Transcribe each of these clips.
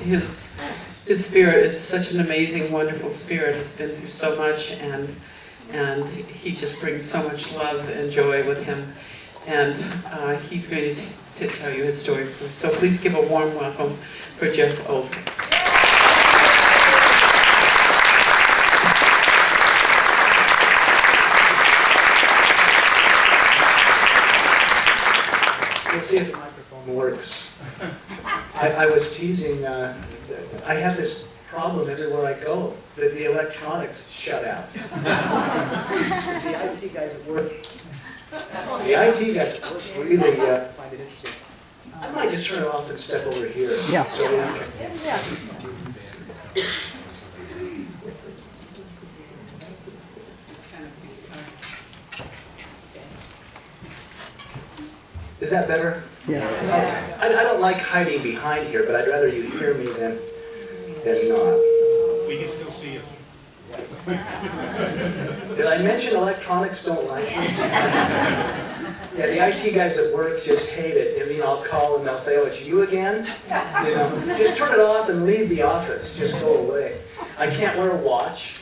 his spirit is such an amazing, wonderful spirit. It's been through so much, and he just brings so much love and joy with him. And he's going to tell you his story. So please give a warm welcome for Jeff Olsen. Let's see if the microphone works. I was teasing, I have this problem everywhere I go, that the electronics shut out. The IT guys at work really find it interesting. I might just turn it off and step over here. Yeah. So we can. Yeah. Is that better? Yeah. Okay. I don't like hiding behind here, but I'd rather you hear me than not. We can still see you. Did I mention electronics don't like me? Yeah, the IT guys at work just hate it. I mean, I'll call and they'll say, "Oh, it's you again?" You know, just turn it off and leave the office. Just go away. I can't wear a watch.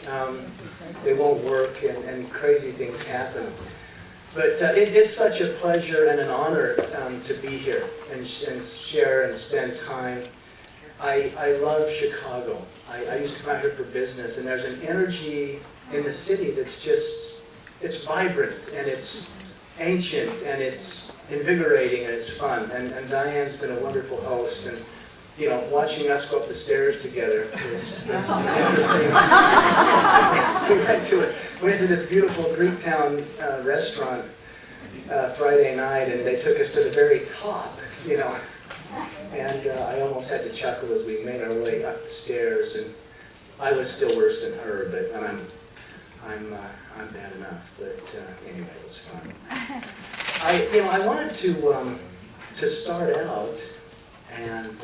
They won't work, and crazy things happen. But it's such a pleasure and an honor to be here and share and spend time. I love Chicago. I used to come out here for business, and there's an energy in the city that's just, it's vibrant, and it's ancient, and it's invigorating, and it's fun. And Diane's been a wonderful host, and you know, watching us go up the stairs together is interesting. We went to this beautiful Greektown restaurant Friday night, and they took us to the very top, you know. And I almost had to chuckle as we made our way up the stairs, and I was still worse than her, but I'm bad enough. But anyway, it was fun. I wanted to start out and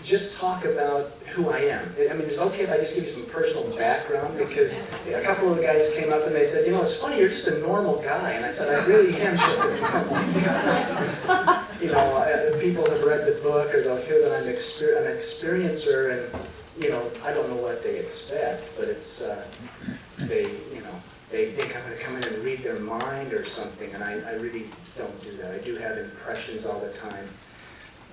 just talk about who I am. I mean, is it okay if I just give you some personal background? Because a couple of the guys came up and they said, "You know, it's funny, you're just a normal guy." And I said, "I really am just a normal guy." You know, people have read the book, or they'll hear that I'm an experiencer, and you know, I don't know what they expect, but it's they think I'm going to come in and read their mind or something, and I really don't do that. I do have impressions all the time.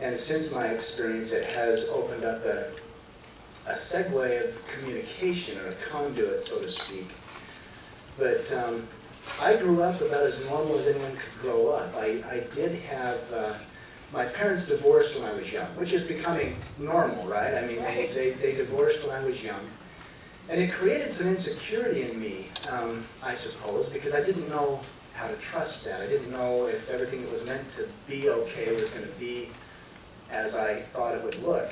And since my experience, it has opened up a segue of communication, or a conduit, so to speak. But I grew up about as normal as anyone could grow up. I did have, my parents divorced when I was young, which is becoming normal, right? I mean, they divorced when I was young. And it created some insecurity in me, I suppose, because I didn't know how to trust that. I didn't know if everything that was meant to be okay was going to be as I thought it would look.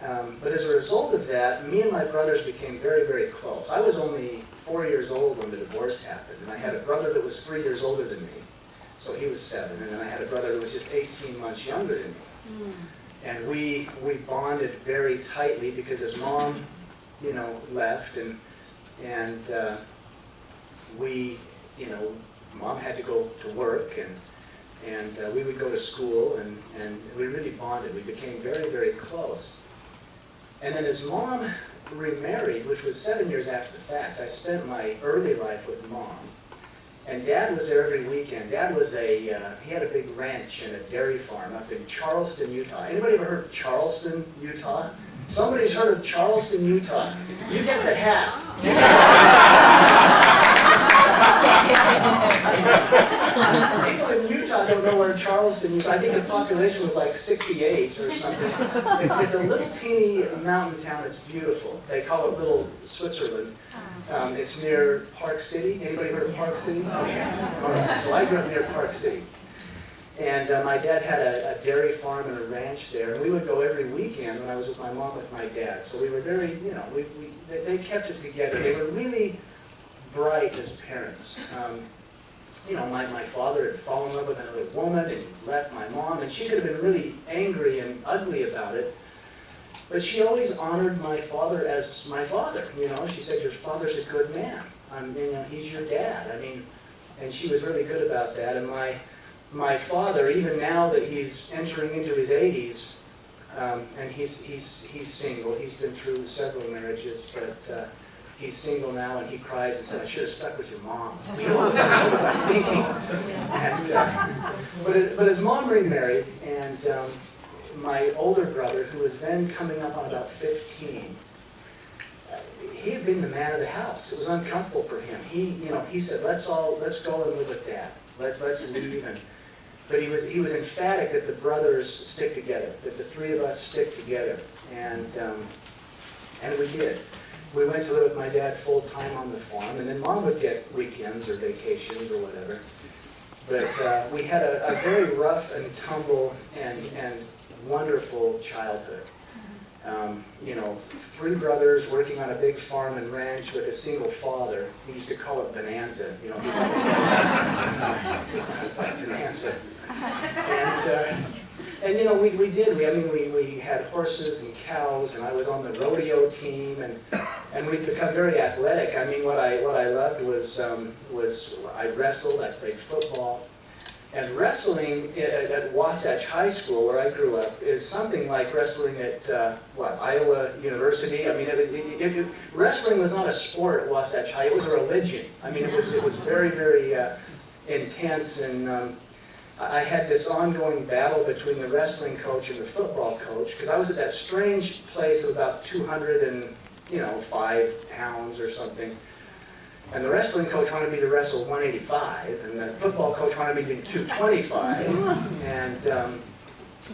But as a result of that, me and my brothers became very, very close. I was only 4 years old when the divorce happened, and I had a brother that was 3 years older than me, so he was 7, and then I had a brother that was just 18 months younger than me. And we bonded very tightly because his mom, you know, left, and we, you know, Mom had to go to work, and we would go to school, and we really bonded. We became very, very close. And then as Mom remarried, which was 7 years after the fact, I spent my early life with Mom. And Dad was there every weekend. Dad was he had a big ranch and a dairy farm up in Charleston, Utah. Anybody ever heard of Charleston, Utah? Somebody's heard of Charleston, Utah. You get the hat. People in Utah don't know where Charleston, Utah. I think the population was like 68 or something. It's a little teeny mountain town. It's beautiful. They call it Little Switzerland. It's near Park City. Anybody heard of Park City? Okay. All right. So I grew up near Park City. And my dad had a dairy farm and a ranch there, and we would go every weekend when I was with my mom with my dad. So we were very, you know, they kept it together. They were really bright as parents. You know, my father had fallen in love with another woman, and he left my mom, and she could have been really angry and ugly about it. But she always honored my father as my father. You know, she said, "Your father's a good man. You know, he's your dad." I mean, and she was really good about that. And my father, even now that he's entering into his 80s, And he's single. He's been through several marriages, but he's single now, and he cries and said, "I should have stuck with your mom." You know, what was I thinking? And, but his mom remarried, and my older brother, who was then coming up on about 15, he had been the man of the house. It was uncomfortable for him. He said, let's go and live with Dad. Let's leave. But he was emphatic that the brothers stick together, that the three of us stick together, and we did. We went to live with my dad full time on the farm, and then Mom would get weekends or vacations or whatever. But we had a very rough and tumble and wonderful childhood. Three brothers working on a big farm and ranch with a single father. He used to call it Bonanza. He was like Bonanza. And we did. We had horses and cows, and I was on the rodeo team, and we'd become very athletic. I mean, what I loved was I wrestled. I played football. And wrestling at Wasatch High School, where I grew up, is something like wrestling at, Iowa University. I mean, wrestling was not a sport at Wasatch High, it was a religion. I mean, it was very, very intense, and I had this ongoing battle between the wrestling coach and the football coach, because I was at that strange place of about 205 pounds or something. And the wrestling coach wanted me to wrestle 185, and the football coach wanted me to be 225. And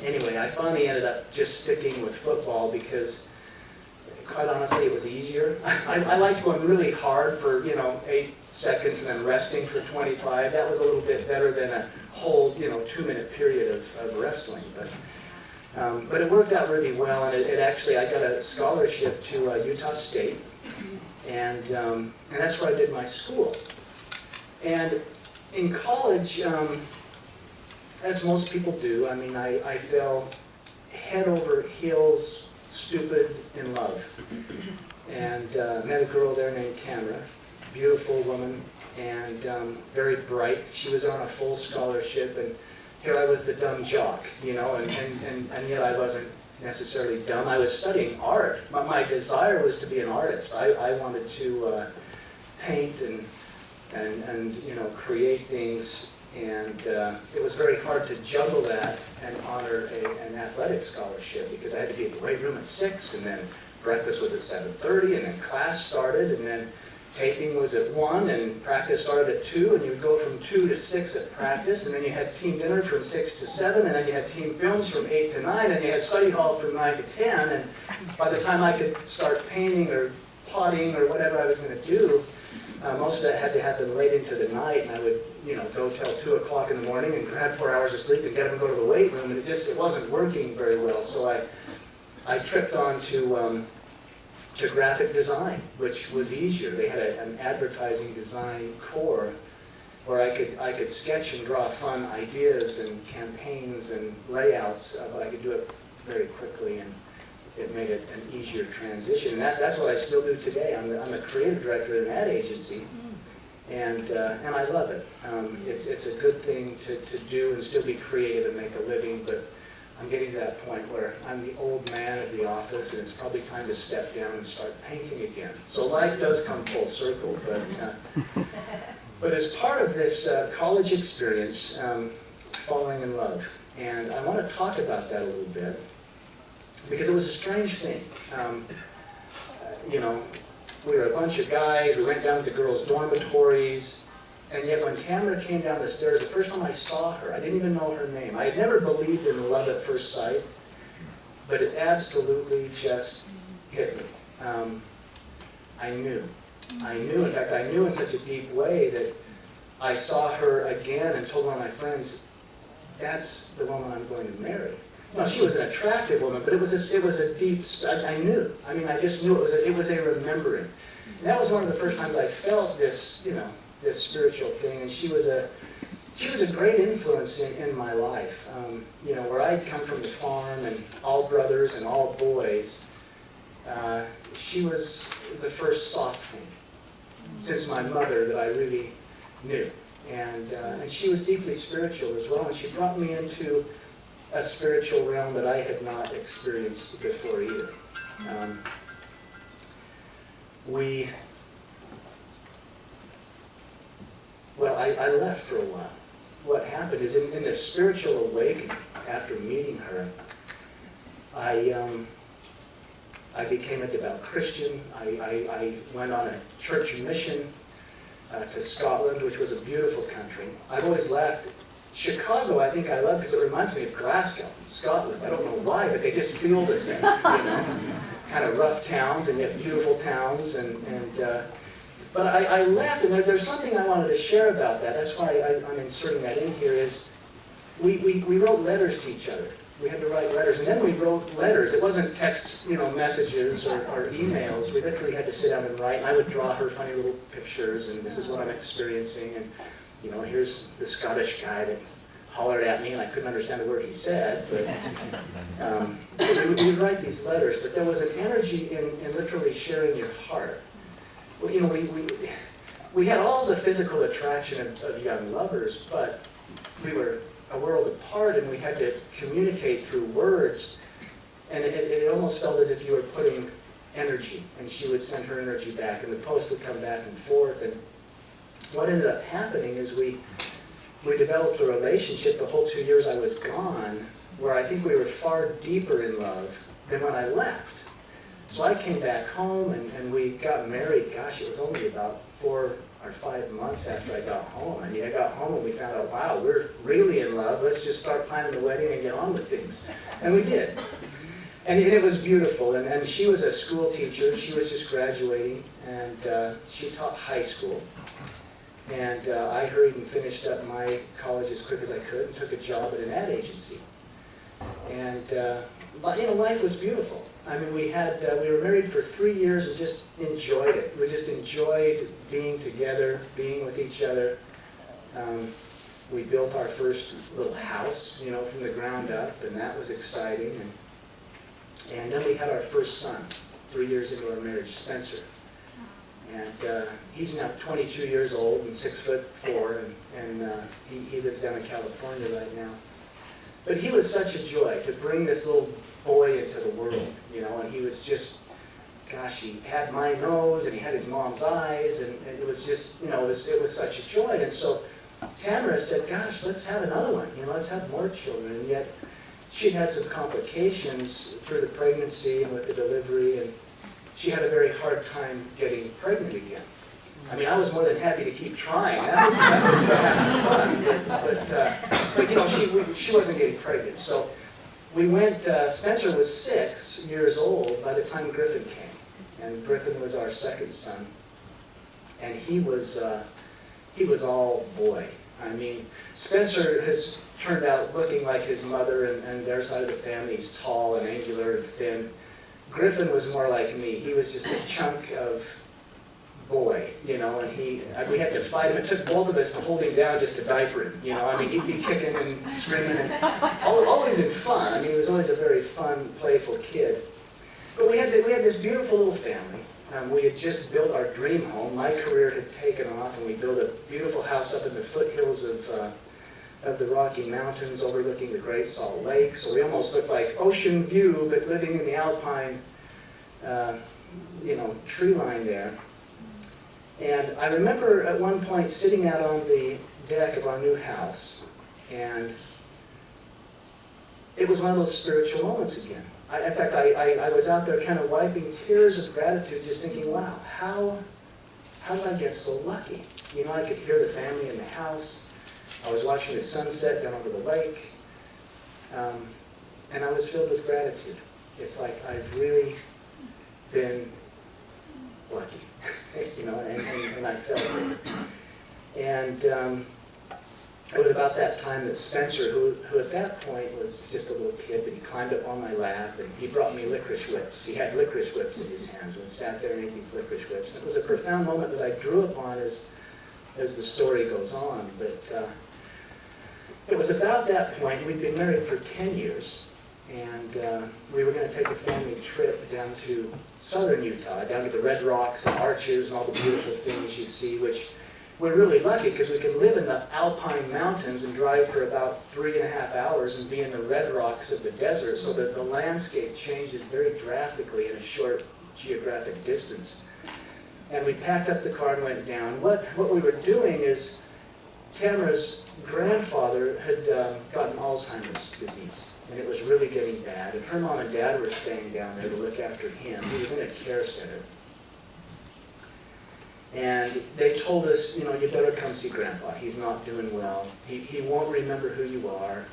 anyway, I finally ended up just sticking with football because, quite honestly, it was easier. I liked going really hard for 8 seconds and then resting for 25. That was a little bit better than a whole 2-minute period of wrestling. But it worked out really well, and it actually, I got a scholarship to Utah State. And that's where I did my school. And in college, as most people do, I mean, I fell head over heels, stupid, in love. And met a girl there named Tamara, beautiful woman, and very bright. She was on a full scholarship, and here I was the dumb jock, and yet I wasn't necessarily dumb. I was studying art. My desire was to be an artist. I wanted to paint and create things, and it was very hard to juggle that and honor an athletic scholarship, because I had to be in the weight room at 6, and then breakfast was at 7:30, and then class started, and then taping was at 1, and practice started at 2, and you would go from 2 to 6 at practice, and then you had team dinner from 6 to 7, and then you had team films from 8 to 9, and you had study hall from 9 to 10, and by the time I could start painting or potting or whatever I was going to do, most of that had to happen late into the night, and I would go till 2 o'clock in the morning and grab 4 hours of sleep and get up and go to the weight room, and it wasn't working very well, so I tripped on to graphic design, which was easier. They had an advertising design core where I could sketch and draw fun ideas and campaigns and layouts, but I could do it very quickly, and it made it an easier transition. And that's what I still do today. I'm a creative director at an ad agency, and I love it. It's a good thing to do and still be creative and make a living, but I'm getting to that point where I'm the old man of the office, and it's probably time to step down and start painting again. So life does come full circle, but as part of this college experience, falling in love, and I want to talk about that a little bit, because it was a strange thing. We were a bunch of guys, we went down to the girls' dormitories, and yet when Tamara came down the stairs, the first time I saw her, I didn't even know her name. I had never believed in love at first sight, but it absolutely just hit me. I knew. In fact, I knew in such a deep way that I saw her again and told one of my friends, that's the woman I'm going to marry. No, she was an attractive woman, but it was a deep, I knew. I mean, I just knew it was a remembering. And that was one of the first times I felt this, this spiritual thing, and she was a great influence in my life. Where I'd come from the farm and all brothers and all boys, she was the first soft thing since my mother that I really knew, and she was deeply spiritual as well, and she brought me into a spiritual realm that I had not experienced before either. I left for a while. What happened is in the spiritual awakening after meeting her, I became a devout Christian. I went on a church mission to Scotland, which was a beautiful country. I've always laughed. Chicago, I think I love because it reminds me of Glasgow, Scotland. I don't know why, but they just feel the same, kind of rough towns and yet beautiful towns. But I left, and there's something I wanted to share about that. That's why I'm inserting that in here. Is we wrote letters to each other. We had to write letters, and then we wrote letters. It wasn't text, messages or emails. We literally had to sit down and write. And I would draw her funny little pictures, and this is what I'm experiencing, and here's the Scottish guy that hollered at me, and I couldn't understand a word he said. But we would write these letters. But there was an energy in literally sharing your heart. We had all the physical attraction of young lovers, but we were a world apart, and we had to communicate through words, and it almost felt as if you were putting energy, and she would send her energy back, and the post would come back and forth. And what ended up happening is we developed a relationship the whole 2 years I was gone, where I think we were far deeper in love than when I left. So I came back home, and we got married. Gosh, it was only about 4 or 5 months after I got home. I mean, I got home and we found out, wow, we're really in love. Let's just start planning the wedding and get on with things. And we did. And it was beautiful. And she was a school teacher. She was just graduating, and she taught high school. And I hurried and finished up my college as quick as I could and took a job at an ad agency. And life was beautiful. I mean, we were married for 3 years and just enjoyed it. We just enjoyed being together, being with each other. We built our first little house, from the ground up, and that was exciting. And then we had our first son, 3 years into our marriage, Spencer. And he's now 22 years old and 6'4", and he lives down in California right now. But he was such a joy to bring this little boy into the world, and he was just, gosh, he had my nose and he had his mom's eyes, and it was just, it was such a joy. And so Tamara said, gosh, let's have another one, let's have more children. And yet she'd had some complications through the pregnancy and with the delivery, and she had a very hard time getting pregnant again. I mean, I was more than happy to keep trying. That was fun, but she wasn't getting pregnant. So we went, Spencer was 6 years old by the time Griffin came. And Griffin was our second son. And he was all boy. I mean, Spencer has turned out looking like his mother and their side of the family. He's tall and angular and thin. Griffin was more like me. He was just a chunk of boy, and we had to fight him. It took both of us to hold him down just to diaper him, I mean, he'd be kicking and screaming, and always in fun. I mean, he was always a very fun, playful kid. But we had this beautiful little family. We had just built our dream home. My career had taken off, and we built a beautiful house up in the foothills of the Rocky Mountains overlooking the Great Salt Lake. So we almost looked like ocean view, but living in the alpine, tree line there. And I remember at one point sitting out on the deck of our new house, and it was one of those spiritual moments again. In fact, I was out there kind of wiping tears of gratitude, just thinking, wow, how did I get so lucky? I could hear the family in the house. I was watching the sunset down over the lake, and I was filled with gratitude. It's like I've really been lucky, and I felt it. And it was about that time that Spencer, who at that point was just a little kid, but he climbed up on my lap, and he brought me licorice whips. He had licorice whips in his hands, and sat there and ate these licorice whips. And it was a profound moment that I drew upon as the story goes on. But it was about that point. We'd been married for 10 years. And we were going to take a family trip down to southern Utah, down to the Red Rocks and Arches and all the beautiful things you see, which we're really lucky because we can live in the Alpine mountains and drive for about 3.5 hours and be in the red rocks of the desert, so that the landscape changes very drastically in a short geographic distance. And we packed up the car and went down. What we were doing is, Tamara's grandfather had gotten Alzheimer's disease, and it was really getting bad. And her mom and dad were staying down there to look after him. He was in a care center. And they told us, you know, you better come see Grandpa. He's not doing well. He won't remember who you are.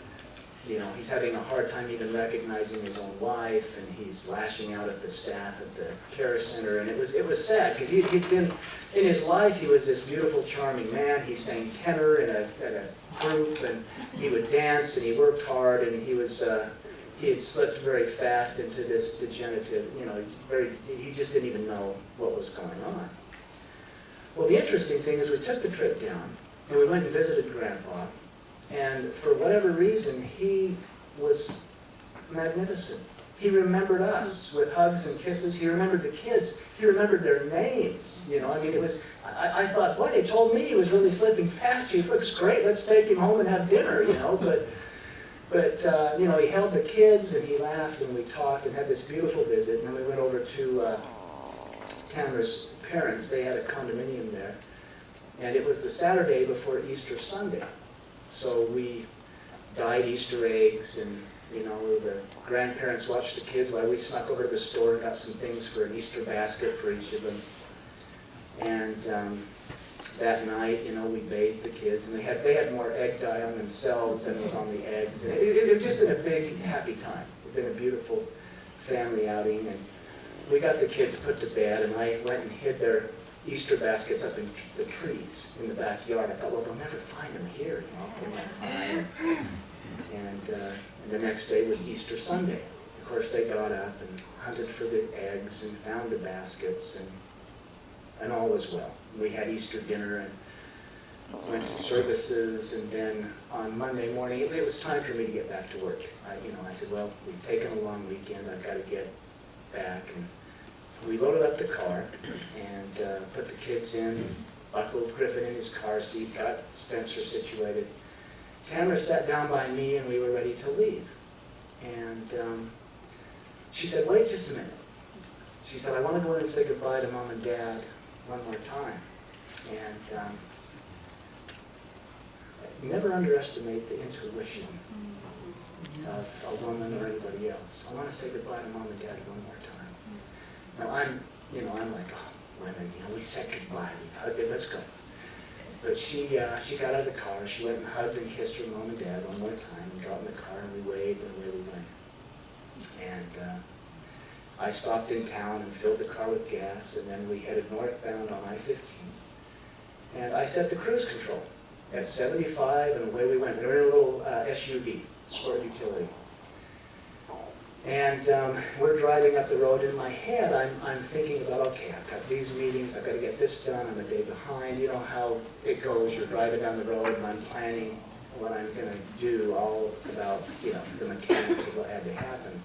You know, he's having a hard time even recognizing his own wife, and he's lashing out at the staff at the care center. And it was sad, because he'd been, in his life, he was this beautiful, charming man. He sang tenor at a group, and he would dance, and he worked hard, and he had slipped very fast into this degenerative, you know, he just didn't even know what was going on. Well, the interesting thing is we took the trip down, and we went and visited Grandpa, and for whatever reason, he was magnificent. He remembered us with hugs and kisses. He remembered the kids. He remembered their names. You know, I mean, it was, I thought, boy, they told me he was really slipping fast. He looks great. Let's take him home and have dinner, you know. But you know, he held the kids, and he laughed, and we talked, and had this beautiful visit. And then we went over to Tamara's parents. They had a condominium there. And it was the Saturday before Easter Sunday. So we dyed Easter eggs, and, you know, the grandparents watched the kids while we snuck over to the store and got some things for an Easter basket for each of them. And that night, you know, we bathed the kids, and they had more egg dye on themselves than was on the eggs. And it had just been a big, happy time. It had been a beautiful family outing, and we got the kids put to bed, and I went and hid their Easter baskets up in the trees in the backyard. I thought, well, they'll never find them here, you know. And the next day was Easter Sunday. Of course, they got up and hunted for the eggs and found the baskets, and all was well. We had Easter dinner and went to services, and then on Monday morning, it was time for me to get back to work. I said, well, we've taken a long weekend. I've got to get back. And we loaded up the car and put the kids in, buckled Griffin in his car seat, got Spencer situated. Tamara sat down by me, and we were ready to leave. And she said, wait just a minute. She said, I want to go in and say goodbye to Mom and Dad one more time. And never underestimate the intuition of a woman or anybody else. I want to say goodbye to Mom and Dad one more time. Now I'm like, oh, women, you know, we said goodbye, we hugged it, let's go. But she got out of the car, she went and hugged and kissed her mom and dad one more time, and got in the car, and we waved, and away we went. And I stopped in town and filled the car with gas, and then we headed northbound on I-15. And I set the cruise control at 75, and away we went. We were in a little SUV, sport utility. And we're driving up the road. In my head, I'm thinking about, okay, I've got these meetings, I've got to get this done, I'm a day behind. You know how it goes. You're driving down the road, and I'm planning what I'm going to do, all about, you know, the mechanics of what had to happen.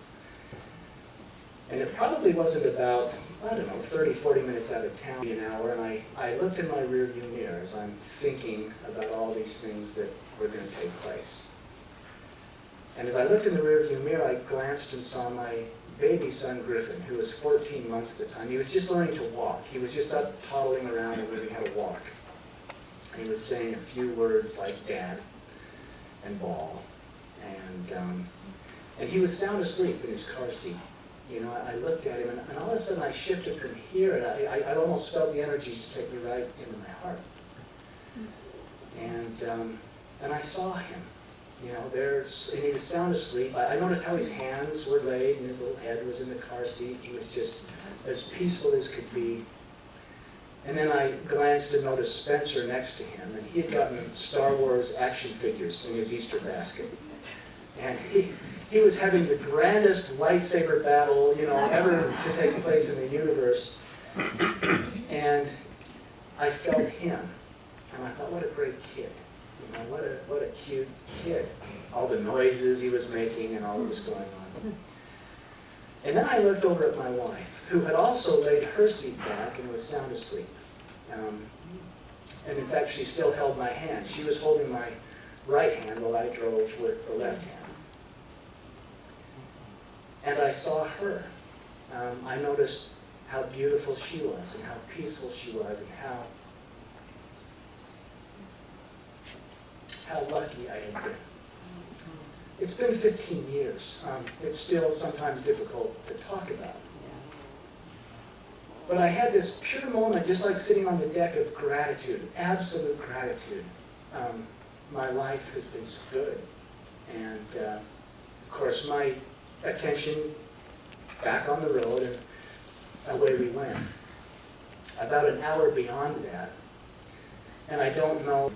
And it probably wasn't about, I don't know, 30, 40 minutes out of town, an hour, and I looked in my rearview mirror as I'm thinking about all these things that were going to take place. And as I looked in the rearview mirror, I glanced and saw my baby son, Griffin, who was 14 months at the time. He was just learning to walk. He was just up toddling around and learning how to walk. And he was saying a few words like Dad and Ball. And he was sound asleep in his car seat. You know, I looked at him, and all of a sudden I shifted from here, and I almost felt the energies take me right into my heart. And I saw him. You know, and he was sound asleep. I noticed how his hands were laid and his little head was in the car seat. He was just as peaceful as could be. And then I glanced and noticed Spencer next to him, and he had gotten Star Wars action figures in his Easter basket. And he was having the grandest lightsaber battle, you know, ever to take place in the universe. And I felt him, and I thought, what a great kid. You know, what a cute kid. All the noises he was making and all that was going on. And then I looked over at my wife, who had also laid her seat back and was sound asleep. And in fact, she still held my hand. She was holding my right hand while I drove with the left hand. And I saw her. I noticed how beautiful she was and how peaceful she was and how lucky I had been. It's been 15 years. It's still sometimes difficult to talk about. But I had this pure moment, just like sitting on the deck, of gratitude, absolute gratitude. My life has been so good. And of course, my attention back on the road, and away we went. About an hour beyond that, and I don't know,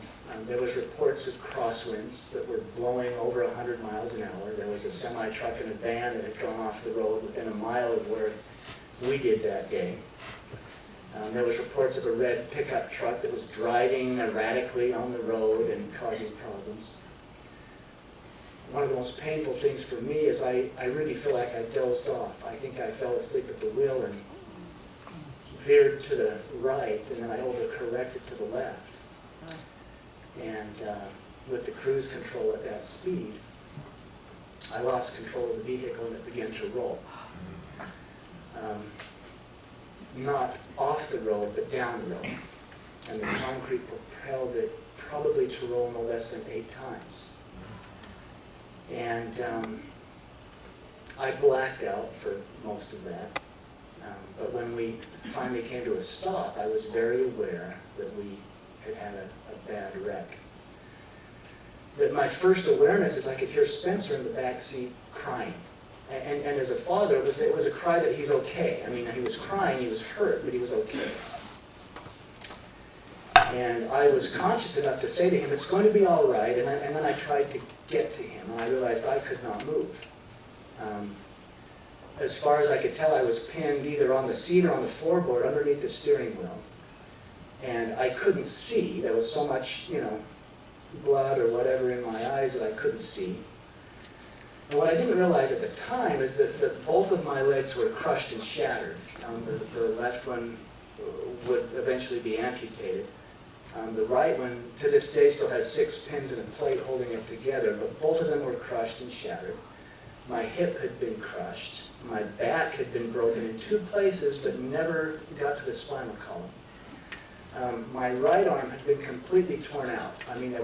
there was reports of crosswinds that were blowing over 100 miles an hour. There was a semi-truck and a van that had gone off the road within a mile of where we did that day. There was reports of a red pickup truck that was driving erratically on the road and causing problems. One of the most painful things for me is I really feel like I dozed off. I think I fell asleep at the wheel and veered to the right, and then I overcorrected to the left. And with the cruise control at that speed, I lost control of the vehicle and it began to roll. Not off the road, but down the road. And the concrete propelled it probably to roll no less than 8 times. And I blacked out for most of that. But when we finally came to a stop, I was very aware that we had had a bad wreck. But my first awareness is I could hear Spencer in the back seat crying. And as a father, it was a cry that he's okay. I mean, he was crying, he was hurt, but he was okay. And I was conscious enough to say to him, it's going to be all right. And then I tried to get to him, and I realized I could not move. As far as I could tell, I was pinned either on the seat or on the floorboard underneath the steering wheel. And I couldn't see. There was so much, blood or whatever in my eyes that I couldn't see. And what I didn't realize at the time is that both of my legs were crushed and shattered. The left one would eventually be amputated. The right one, to this day, still has 6 pins and a plate holding it together, but both of them were crushed and shattered. My hip had been crushed. My back had been broken in 2 places, but never got to the spinal column. My right arm had been completely torn out. I mean, the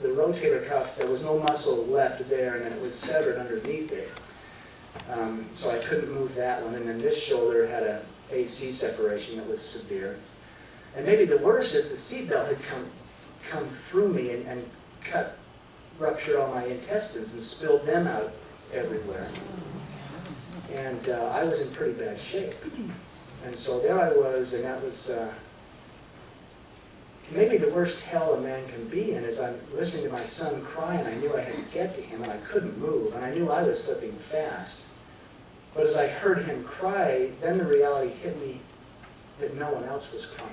rotator cuff, there was no muscle left there, and then it was severed underneath it. So I couldn't move that one. And then this shoulder had a AC separation that was severe. And maybe the worst is the seatbelt had come through me and ruptured all my intestines and spilled them out everywhere. And I was in pretty bad shape. And so there I was, and that was maybe the worst hell a man can be in, is I'm listening to my son cry, and I knew I had to get to him, and I couldn't move, and I knew I was slipping fast. But as I heard him cry, then the reality hit me that no one else was crying.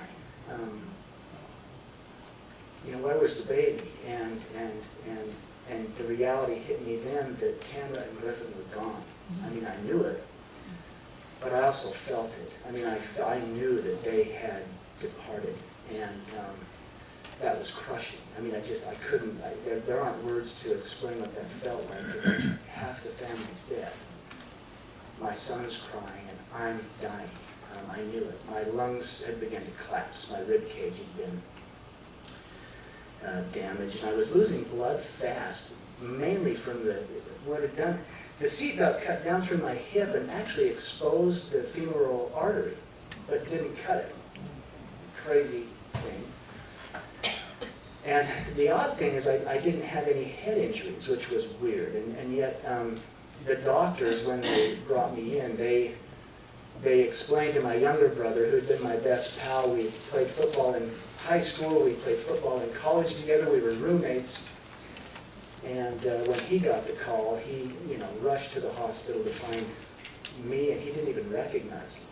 Where was the baby? And the reality hit me then that Tamara and Griffin were gone. I mean, I knew it, but I also felt it. I mean, I knew that they had departed, and that was crushing. I mean, I couldn't, there aren't words to explain what that felt like. Half the family's dead. My son's crying, and I'm dying. I knew it. My lungs had begun to collapse. My rib cage had been damaged, and I was losing blood fast, mainly from what had done. The seatbelt cut down through my hip and actually exposed the femoral artery, but didn't cut it. Crazy thing. And the odd thing is I didn't have any head injuries, which was weird. And yet the doctors, when they brought me in, they explained to my younger brother, who had been my best pal. We played football in high school, we played football in college together, we were roommates. And when he got the call, he rushed to the hospital to find me, and he didn't even recognize me.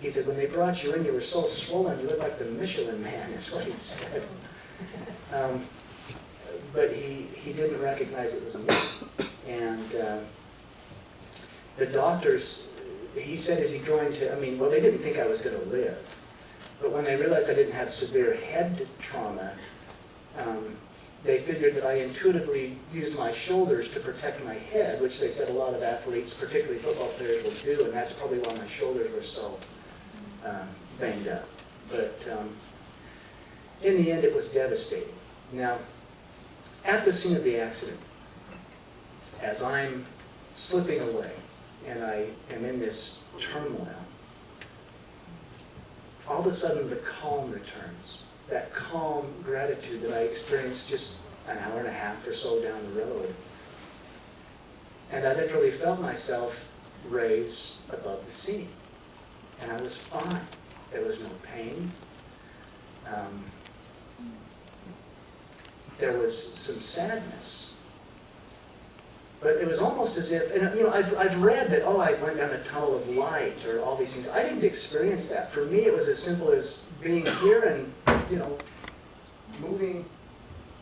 He said, when they brought you in, you were so swollen, you looked like the Michelin Man, is what he said. But he didn't recognize it was me. And the doctors, he said, is he going to, they didn't think I was going to live. But when they realized I didn't have severe head trauma, they figured that I intuitively used my shoulders to protect my head, which they said a lot of athletes, particularly football players, will do, and that's probably why my shoulders were so banged up. But in the end, it was devastating. Now, at the scene of the accident, as I'm slipping away, and I am in this turmoil, all of a sudden the calm returns. That calm gratitude that I experienced just an hour and a half or so down the road. And I literally felt myself raise above the scene. And I was fine. There was no pain. There was some sadness. But it was almost as if, and you know, I've read that, oh, I went down a tunnel of light or all these things. I didn't experience that. For me, it was as simple as being here and, you know, moving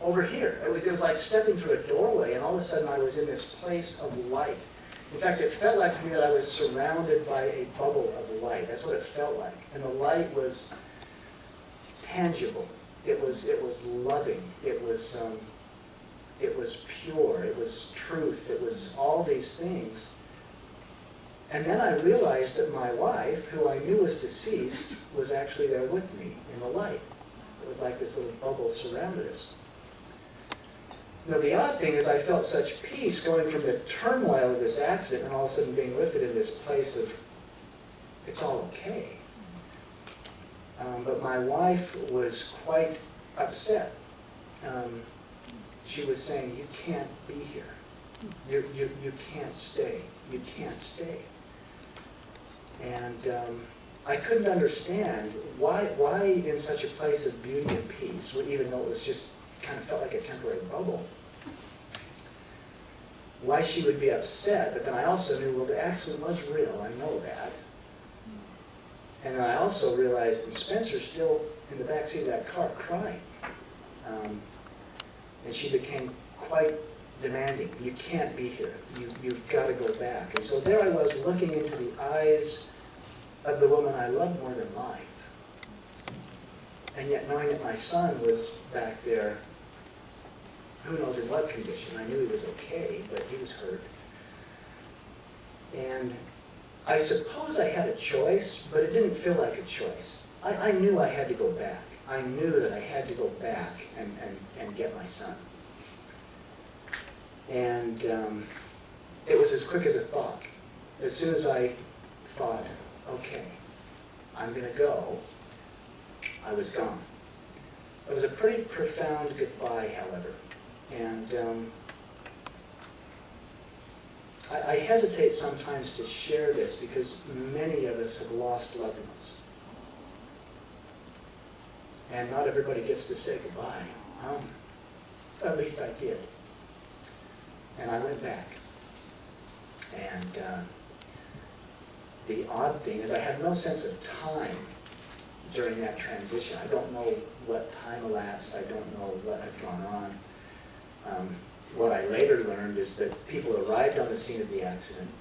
over here. It was like stepping through a doorway, and all of a sudden I was in this place of light. In fact, it felt like to me that I was surrounded by a bubble of light. That's what it felt like. And the light was tangible. It was loving. It was pure. It was truth. It was all these things. And then I realized that my wife, who I knew was deceased, was actually there with me in the light. It was like this little bubble surrounded us. Now the odd thing is I felt such peace going from the turmoil of this accident and all of a sudden being lifted in this place of, it's all okay. But my wife was quite upset. She was saying, you can't be here. You can't stay. You can't stay. And I couldn't understand why in such a place of beauty and peace, even though it was just kind of felt like a temporary bubble, why she would be upset. But then I also knew, well, the accident was real. I know that. And then I also realized that Spencer's still in the backseat of that car crying. And she became quite demanding. You can't be here. You've got to go back. And so there I was looking into the eyes of the woman I loved more than life. And yet knowing that my son was back there, who knows in what condition. I knew he was okay, but he was hurt. And I suppose I had a choice, but it didn't feel like a choice. I knew I had to go back. I knew that I had to go back and get my son. And it was as quick as a thought. As soon as I thought, okay, I'm going to go, I was gone. It was a pretty profound goodbye, however. And I hesitate sometimes to share this because many of us have lost loved ones. And not everybody gets to say goodbye. At least I did. And I went back. And the odd thing is I had no sense of time during that transition. I don't know what time elapsed. I don't know what had gone on. What I later learned is that people arrived on the scene of the accident.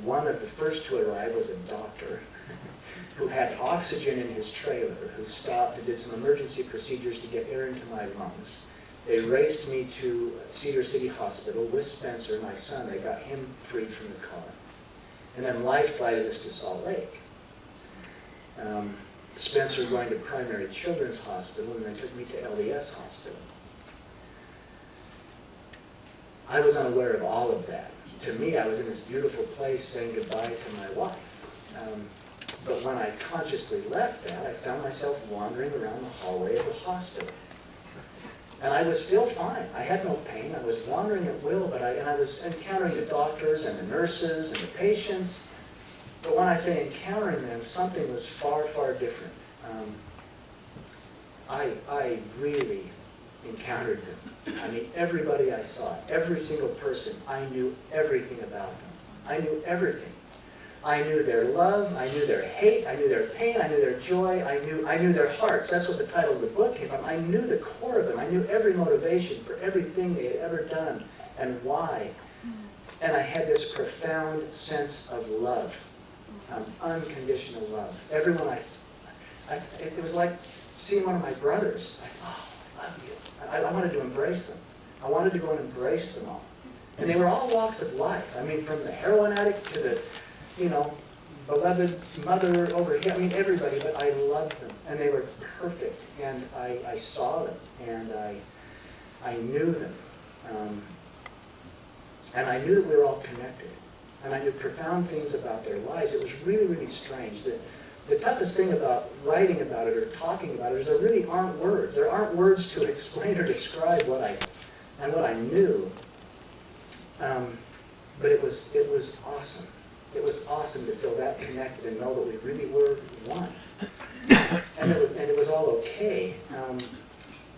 One of the first to arrive was a doctor who had oxygen in his trailer, who stopped and did some emergency procedures to get air into my lungs. They raced me to Cedar City Hospital with Spencer, my son. They got him freed from the car. And then life flighted us to Salt Lake. Spencer going to Primary Children's Hospital, and then took me to LDS Hospital. I was unaware of all of that. To me, I was in this beautiful place saying goodbye to my wife. But when I consciously left that, I found myself wandering around the hallway of the hospital. And I was still fine. I had no pain. I was wandering at will, but I was encountering the doctors and the nurses and the patients. But when I say encountering them, something was far, far different. I really encountered them. I mean, everybody I saw, every single person, I knew everything about them. I knew everything. I knew their love, I knew their hate, I knew their pain, I knew their joy, I knew their hearts. That's what the title of the book came from. I knew the core of them. I knew every motivation for everything they had ever done and why. And I had this profound sense of love, unconditional love. Everyone it was like seeing one of my brothers. It's like, oh, I love you. I wanted to embrace them. I wanted to go and embrace them all. And they were all walks of life. I mean, from the heroin addict to the, beloved mother over here. I mean, everybody, but I loved them. And they were perfect. And I saw them, and I knew them. And I knew that we were all connected. And I knew profound things about their lives. It was really, really strange. The toughest thing about writing about it or talking about it is there really aren't words. There aren't words to explain or describe what I knew. But it was awesome. It was awesome to feel that connected and know that we really were one. And it was all okay.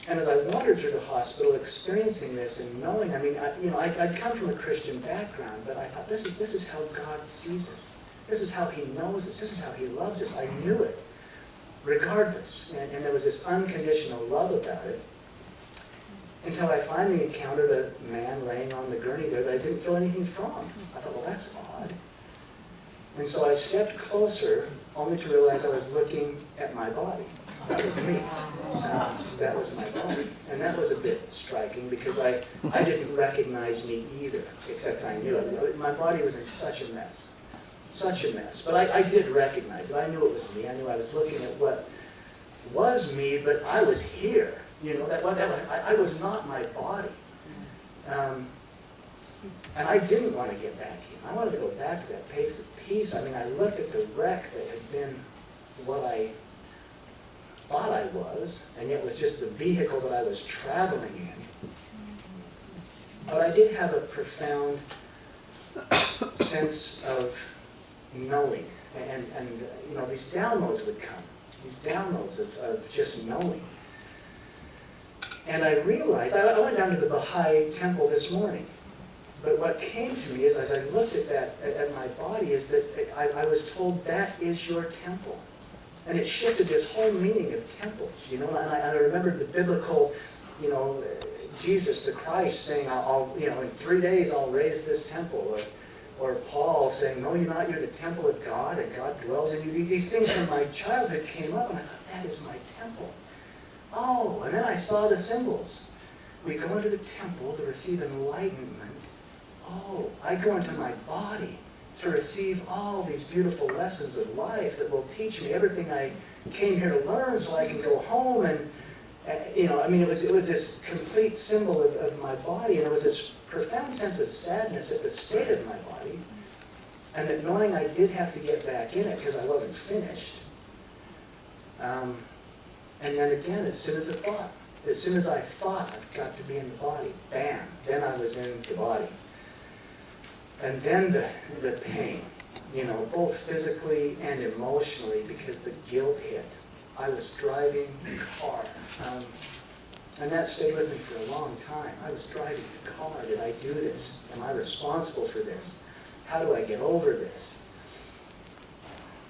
And as I wandered through the hospital, experiencing this and knowing, I'd come from a Christian background, but I thought, this is how God sees us. This is how He knows us. This is how He loves us. I knew it, regardless. And there was this unconditional love about it, until I finally encountered a man laying on the gurney there that I didn't feel anything from. I thought, well, that's odd. And so I stepped closer, only to realize I was looking at my body. That was me. That was my body. And that was a bit striking, because I didn't recognize me either, except I knew it. My body was in such a mess. Such a mess. But I did recognize it. I knew it was me. I knew I was looking at what was me, but I was here. I was not my body. And I didn't want to get back in. I wanted to go back to that place of peace. I mean, I looked at the wreck that had been what I thought I was, and yet was just the vehicle that I was traveling in. But I did have a profound sense of knowing. And these downloads would come. These downloads of just knowing. And I realized, I went down to the Baha'i temple this morning. But what came to me is, as I looked at that, at my body, is that I was told, that is your temple. And it shifted this whole meaning of temples, And I remembered the biblical, Jesus, the Christ, saying, in 3 days I'll raise this temple. Or Paul saying, no, you're not, you're the temple of God, and God dwells in you. These things from my childhood came up, and I thought, that is my temple. Oh, and then I saw the symbols. We go into the temple to receive enlightenment. Oh, I go into my body to receive all these beautiful lessons of life that will teach me everything I came here to learn, so I can go home and, it was this complete symbol of my body, and there was this profound sense of sadness at the state of my body, and that knowing I did have to get back in it because I wasn't finished. And then again, as soon as I thought I've got to be in the body, bam, then I was in the body. And then the pain, both physically and emotionally, because the guilt hit. I was driving the car, and that stayed with me for a long time. I was driving the car. Did I do this? Am I responsible for this? How do I get over this?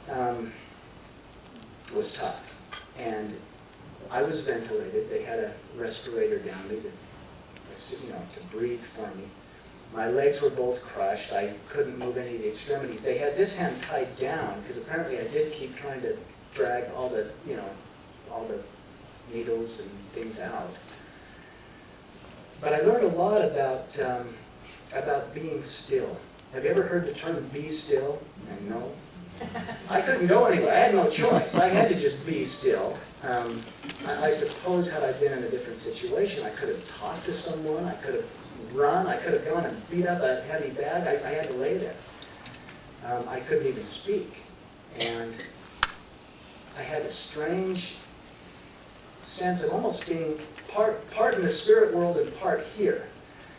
It was tough. And I was ventilated. They had a respirator down me to breathe for me. My legs were both crushed. I couldn't move any of the extremities. They had this hand tied down, because apparently I did keep trying to drag all the needles and things out. But I learned a lot about being still. Have you ever heard the term "be still"? And no. I couldn't go anywhere. I had no choice. I had to just be still. I suppose had I been in a different situation, I could have talked to someone. I could have run. I could have gone and beat up a heavy bag. I had to lay there. I couldn't even speak. And I had a strange sense of almost being part in the spirit world and part here.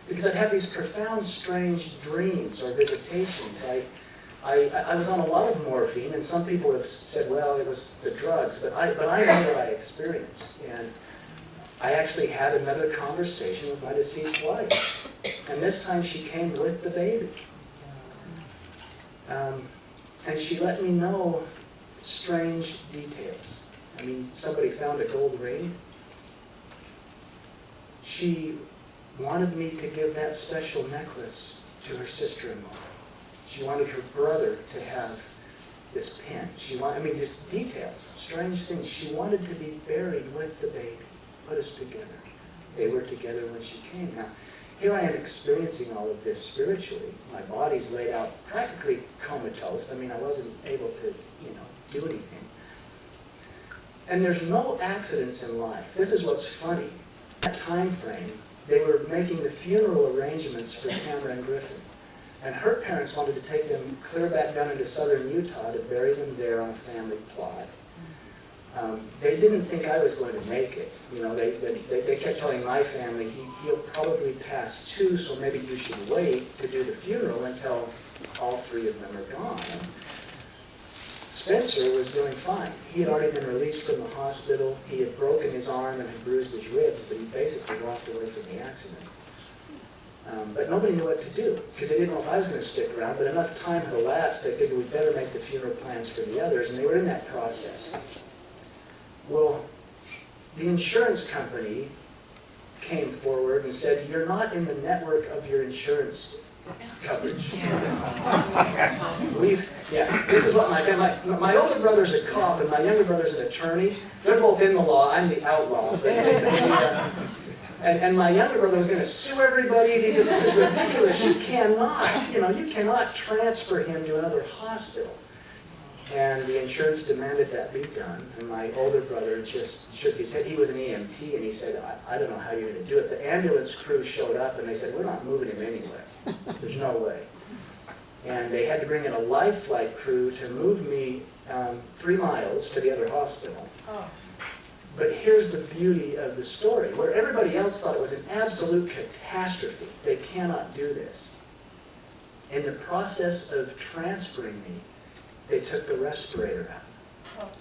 Because I'd have these profound, strange dreams or visitations. I was on a lot of morphine, and some people have said, well, it was the drugs, but I know what I experienced. And I actually had another conversation with my deceased wife. And this time she came with the baby. And she let me know strange details. I mean, somebody found a gold ring. She wanted me to give that special necklace to her sister-in-law. She wanted her brother to have this pen. Just details, strange things. She wanted to be buried with the baby, put us together. They were together when she came. Now, here I am experiencing all of this spiritually. My body's laid out practically comatose. I wasn't able to, do anything. And there's no accidents in life. This is what's funny. In that time frame, they were making the funeral arrangements for Tamara and Griffin. And her parents wanted to take them clear back down into southern Utah to bury them there on a family plot. They didn't think I was going to make it. They kept telling my family, he'll probably pass too, so maybe you should wait to do the funeral until all three of them are gone. Spencer was doing fine. He had already been released from the hospital. He had broken his arm and had bruised his ribs, but he basically walked away from the accident. But nobody knew what to do, because they didn't know if I was going to stick around, but enough time had elapsed, they figured we'd better make the funeral plans for the others, and they were in that process. Well, the insurance company came forward and said, you're not in the network of your insurance coverage. This is what my older brother's a cop and my younger brother's an attorney. They're both in the law. I'm the outlaw. And my younger brother was going to sue everybody. He said, this is ridiculous. You cannot transfer him to another hospital. And the insurance demanded that be done. And my older brother just shook his head. He was an EMT, and he said, I don't know how you're going to do it. The ambulance crew showed up, and they said, we're not moving him anywhere. There's no way. And they had to bring in a life flight crew to move me 3 miles to the other hospital. But here's the beauty of the story. Where everybody else thought it was an absolute catastrophe, they cannot do this. In the process of transferring me, they took the respirator out.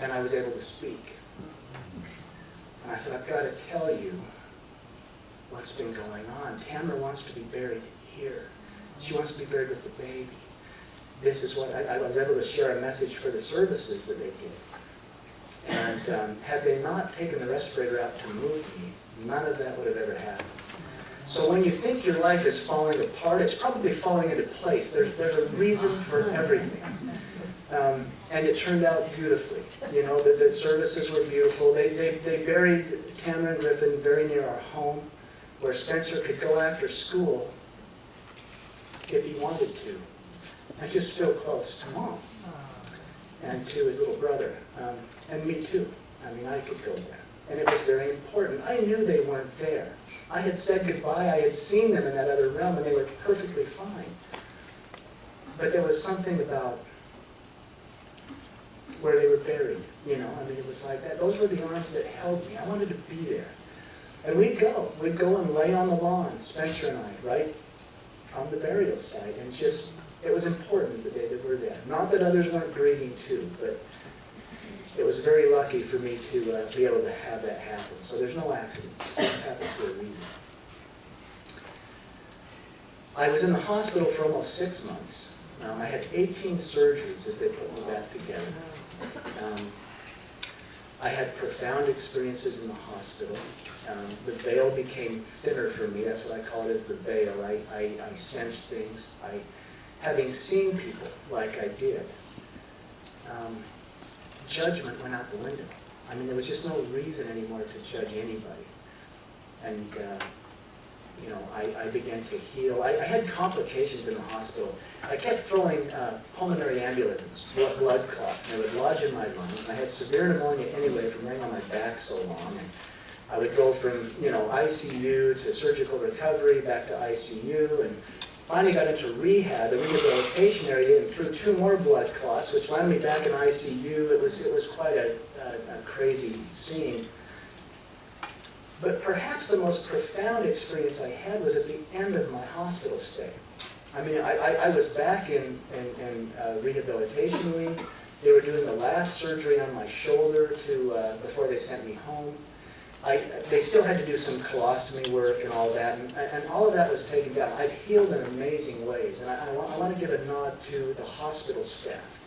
And I was able to speak. And I said, I've got to tell you what's been going on. Tamara wants to be buried here. She wants to be buried with the baby. This is what I was able to share a message for the services that they did. And had they not taken the respirator out to move me, none of that would have ever happened. So when you think your life is falling apart, it's probably falling into place. There's a reason for everything. And it turned out beautifully. The services were beautiful. They buried Tamara and Griffin very near our home, where Spencer could go after school if he wanted to, and just feel close to Mom and to his little brother, and me too. I could go there. And it was very important. I knew they weren't there. I had said goodbye. I had seen them in that other realm, and they were perfectly fine. But there was something about where they were buried. It was like that. Those were the arms that held me. I wanted to be there. And we'd go. We'd go and lay on the lawn, Spencer and I, right on the burial site. And it was important the day that we're there. Not that others weren't grieving too, but it was very lucky for me to be able to have that happen. So there's no accidents. It's happened for a reason. I was in the hospital for almost 6 months. I had 18 surgeries as they put me back together. I had profound experiences in the hospital. The veil became thinner for me. That's what I call it, as the veil. I sensed things. Having seen people like I did, judgment went out the window. There was just no reason anymore to judge anybody. And I began to heal. I had complications in the hospital. I kept throwing pulmonary embolisms, blood clots, and they would lodge in my lungs. I had severe pneumonia anyway from laying on my back so long. And I would go from ICU to surgical recovery, back to ICU, and finally got into rehab, the rehabilitation area, and threw 2 more blood clots, which landed me back in ICU. It was quite a crazy scene. But perhaps the most profound experience I had was at the end of my hospital stay. I was back in rehabilitation wing. They were doing the last surgery on my shoulder before they sent me home. They still had to do some colostomy work and all that, and all of that was taken down. I've healed in amazing ways, and I want to give a nod to the hospital staff.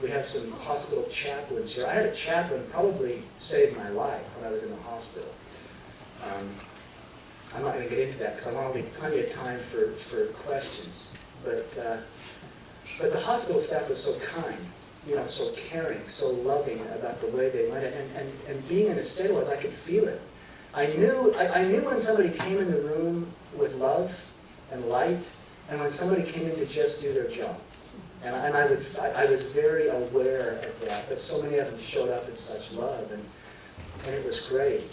We have some hospital chaplains here. I had a chaplain probably saved my life when I was in the hospital. I'm not going to get into that because I want to leave plenty of time for questions. But But the hospital staff was so kind, so caring, so loving about the way they went. And being in a state was, I could feel it. I knew when somebody came in the room with love and light, and when somebody came in to just do their job. And I was very aware of that, but so many of them showed up in such love, and it was great.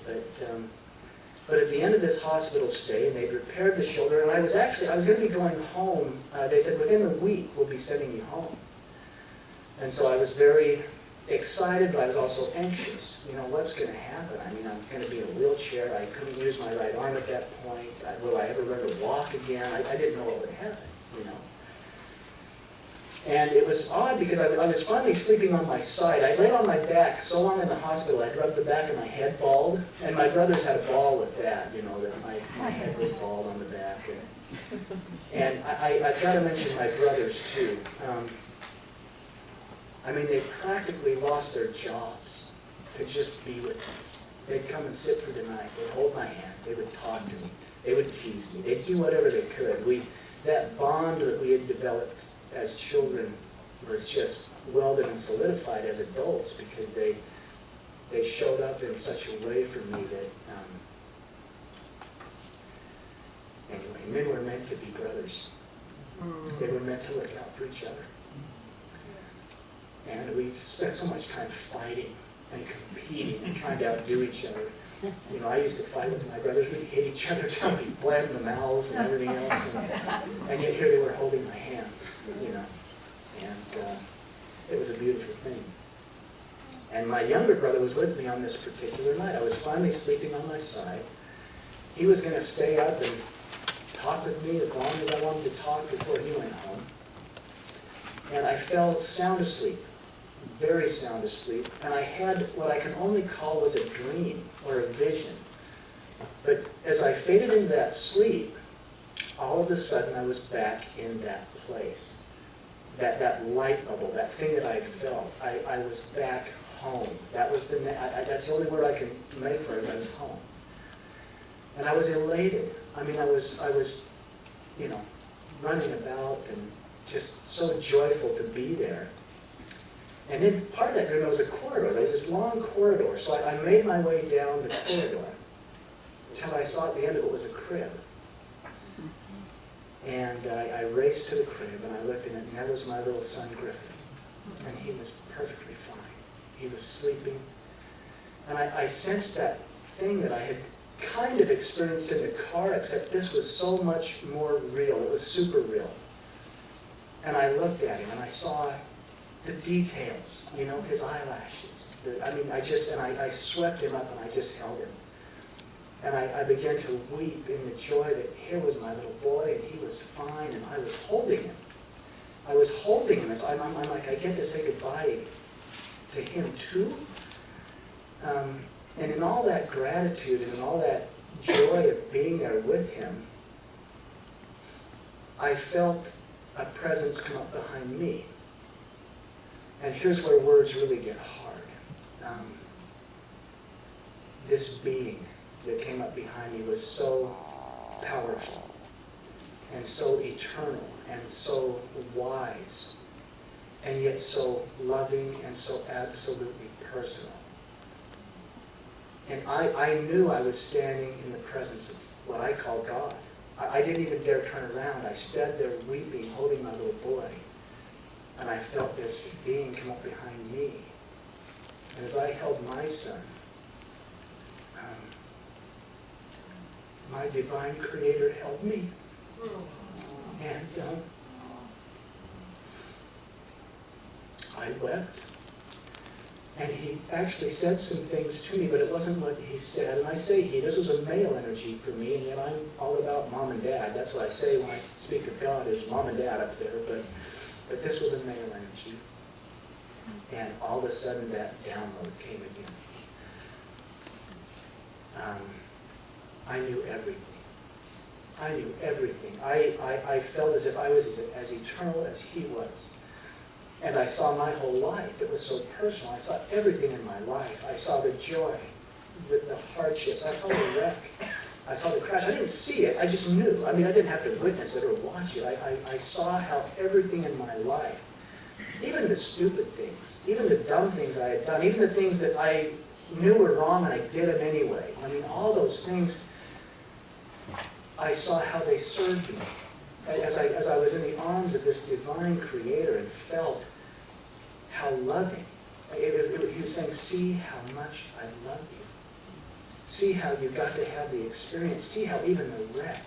But at the end of this hospital stay, and they'd repaired the shoulder, and I was going to be going home. They said, within the week, we'll be sending you home. And so I was very excited, but I was also anxious. What's going to happen? I mean, I'm going to be in a wheelchair. I couldn't use my right arm at that point. Will I ever learn to walk again? I didn't know what would happen, And it was odd because I was finally sleeping on my side. I laid on my back so long in the hospital, I'd rubbed the back of my head bald. And my brothers had a ball with that, that my head was bald on the back. And I've got to mention my brothers too. They practically lost their jobs to just be with me. They'd come and sit for the night. They'd hold my hand. They would talk to me. They would tease me. They'd do whatever they could. That bond that we had developed as children was just welded and solidified as adults because they showed up in such a way for me that, anyway, men were meant to be brothers. They were meant to look out for each other. And we've spent so much time fighting and competing and trying to outdo each other. I used to fight with my brothers. We'd hit each other till we bled in the mouths and everything else. And yet here they were holding my hands, And it was a beautiful thing. And my younger brother was with me on this particular night. I was finally sleeping on my side. He was going to stay up and talk with me as long as I wanted to talk before he went home. And I fell sound asleep. Very sound asleep, and I had what I can only call was a dream or a vision. But as I faded into that sleep, all of a sudden I was back in that place. That light bubble, that thing that I had felt. I was back home. That's the only word I can make for it. I was home. And I was elated. I was running about and just so joyful to be there. And then part of that dream, there was a corridor. There was this long corridor. So I made my way down the corridor until I saw at the end of it was a crib. And I raced to the crib and I looked in it, and that was my little son Griffin. And he was perfectly fine. He was sleeping. And I sensed that thing that I had kind of experienced in the car, except this was so much more real. It was super real. And I looked at him and I saw the details, his eyelashes. I swept him up and I just held him. And I began to weep in the joy that here was my little boy and he was fine and I was holding him. I was holding him. I'm like, I get to say goodbye to him too. And in all that gratitude and in all that joy of being there with him, I felt a presence come up behind me. And here's where words really get hard. This being that came up behind me was so powerful and so eternal and so wise and yet so loving and so absolutely personal. And I knew I was standing in the presence of what I call God. I didn't even dare turn around. I stood there weeping, holding my little boy. And I felt this being come up behind me. And as I held my son, my divine Creator held me. And I wept. And he actually said some things to me, but it wasn't what he said. And I say he, this was a male energy for me, and yet I'm all about mom and dad. That's what I say when I speak of God, is mom and dad up there. But this was a male energy. And all of a sudden that download came again. I knew everything. I knew everything. I felt as if I was as eternal as he was. And I saw my whole life. It was so personal. I saw everything in my life. I saw the joy, the hardships. I saw the wreck. I saw the crash. I didn't see it. I just knew. I mean, I didn't have to witness it or watch it. I saw how everything in my life, even the stupid things, even the dumb things I had done, even the things that I knew were wrong and I did them anyway. I mean, all those things, I saw how they served me. As I was in the arms of this divine creator and felt how loving. He was saying, see how much I love you. See how you got to have the experience. See how even the wreck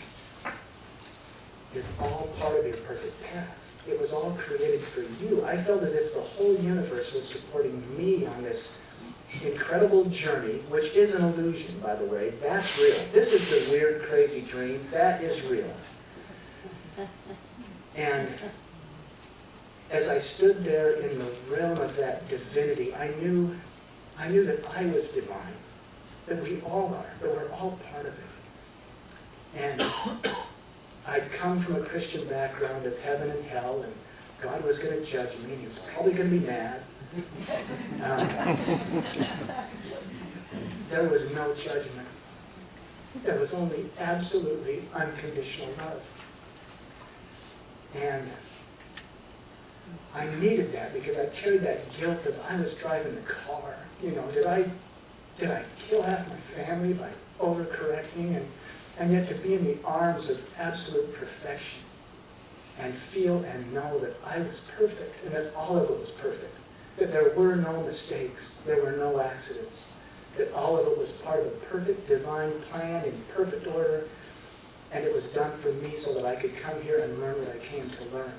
is all part of your perfect path. It was all created for you. I felt as if the whole universe was supporting me on this incredible journey, which is an illusion, by the way. That's real. This is the weird, crazy dream. That is real. And as I stood there in the realm of that divinity, I knew that I was divine, that we all are, that we're all part of it. And I'd come from a Christian background of heaven and hell, and God was going to judge me, and he was probably going to be mad. There was no judgment. There was only absolutely unconditional love. And I needed that because I carried that guilt of I was driving the car. You know, did I kill half my family by overcorrecting? And yet to be in the arms of absolute perfection and feel and know that I was perfect and that all of it was perfect. That there were no mistakes, there were no accidents. That all of it was part of a perfect divine plan in perfect order. And it was done for me so that I could come here and learn what I came to learn.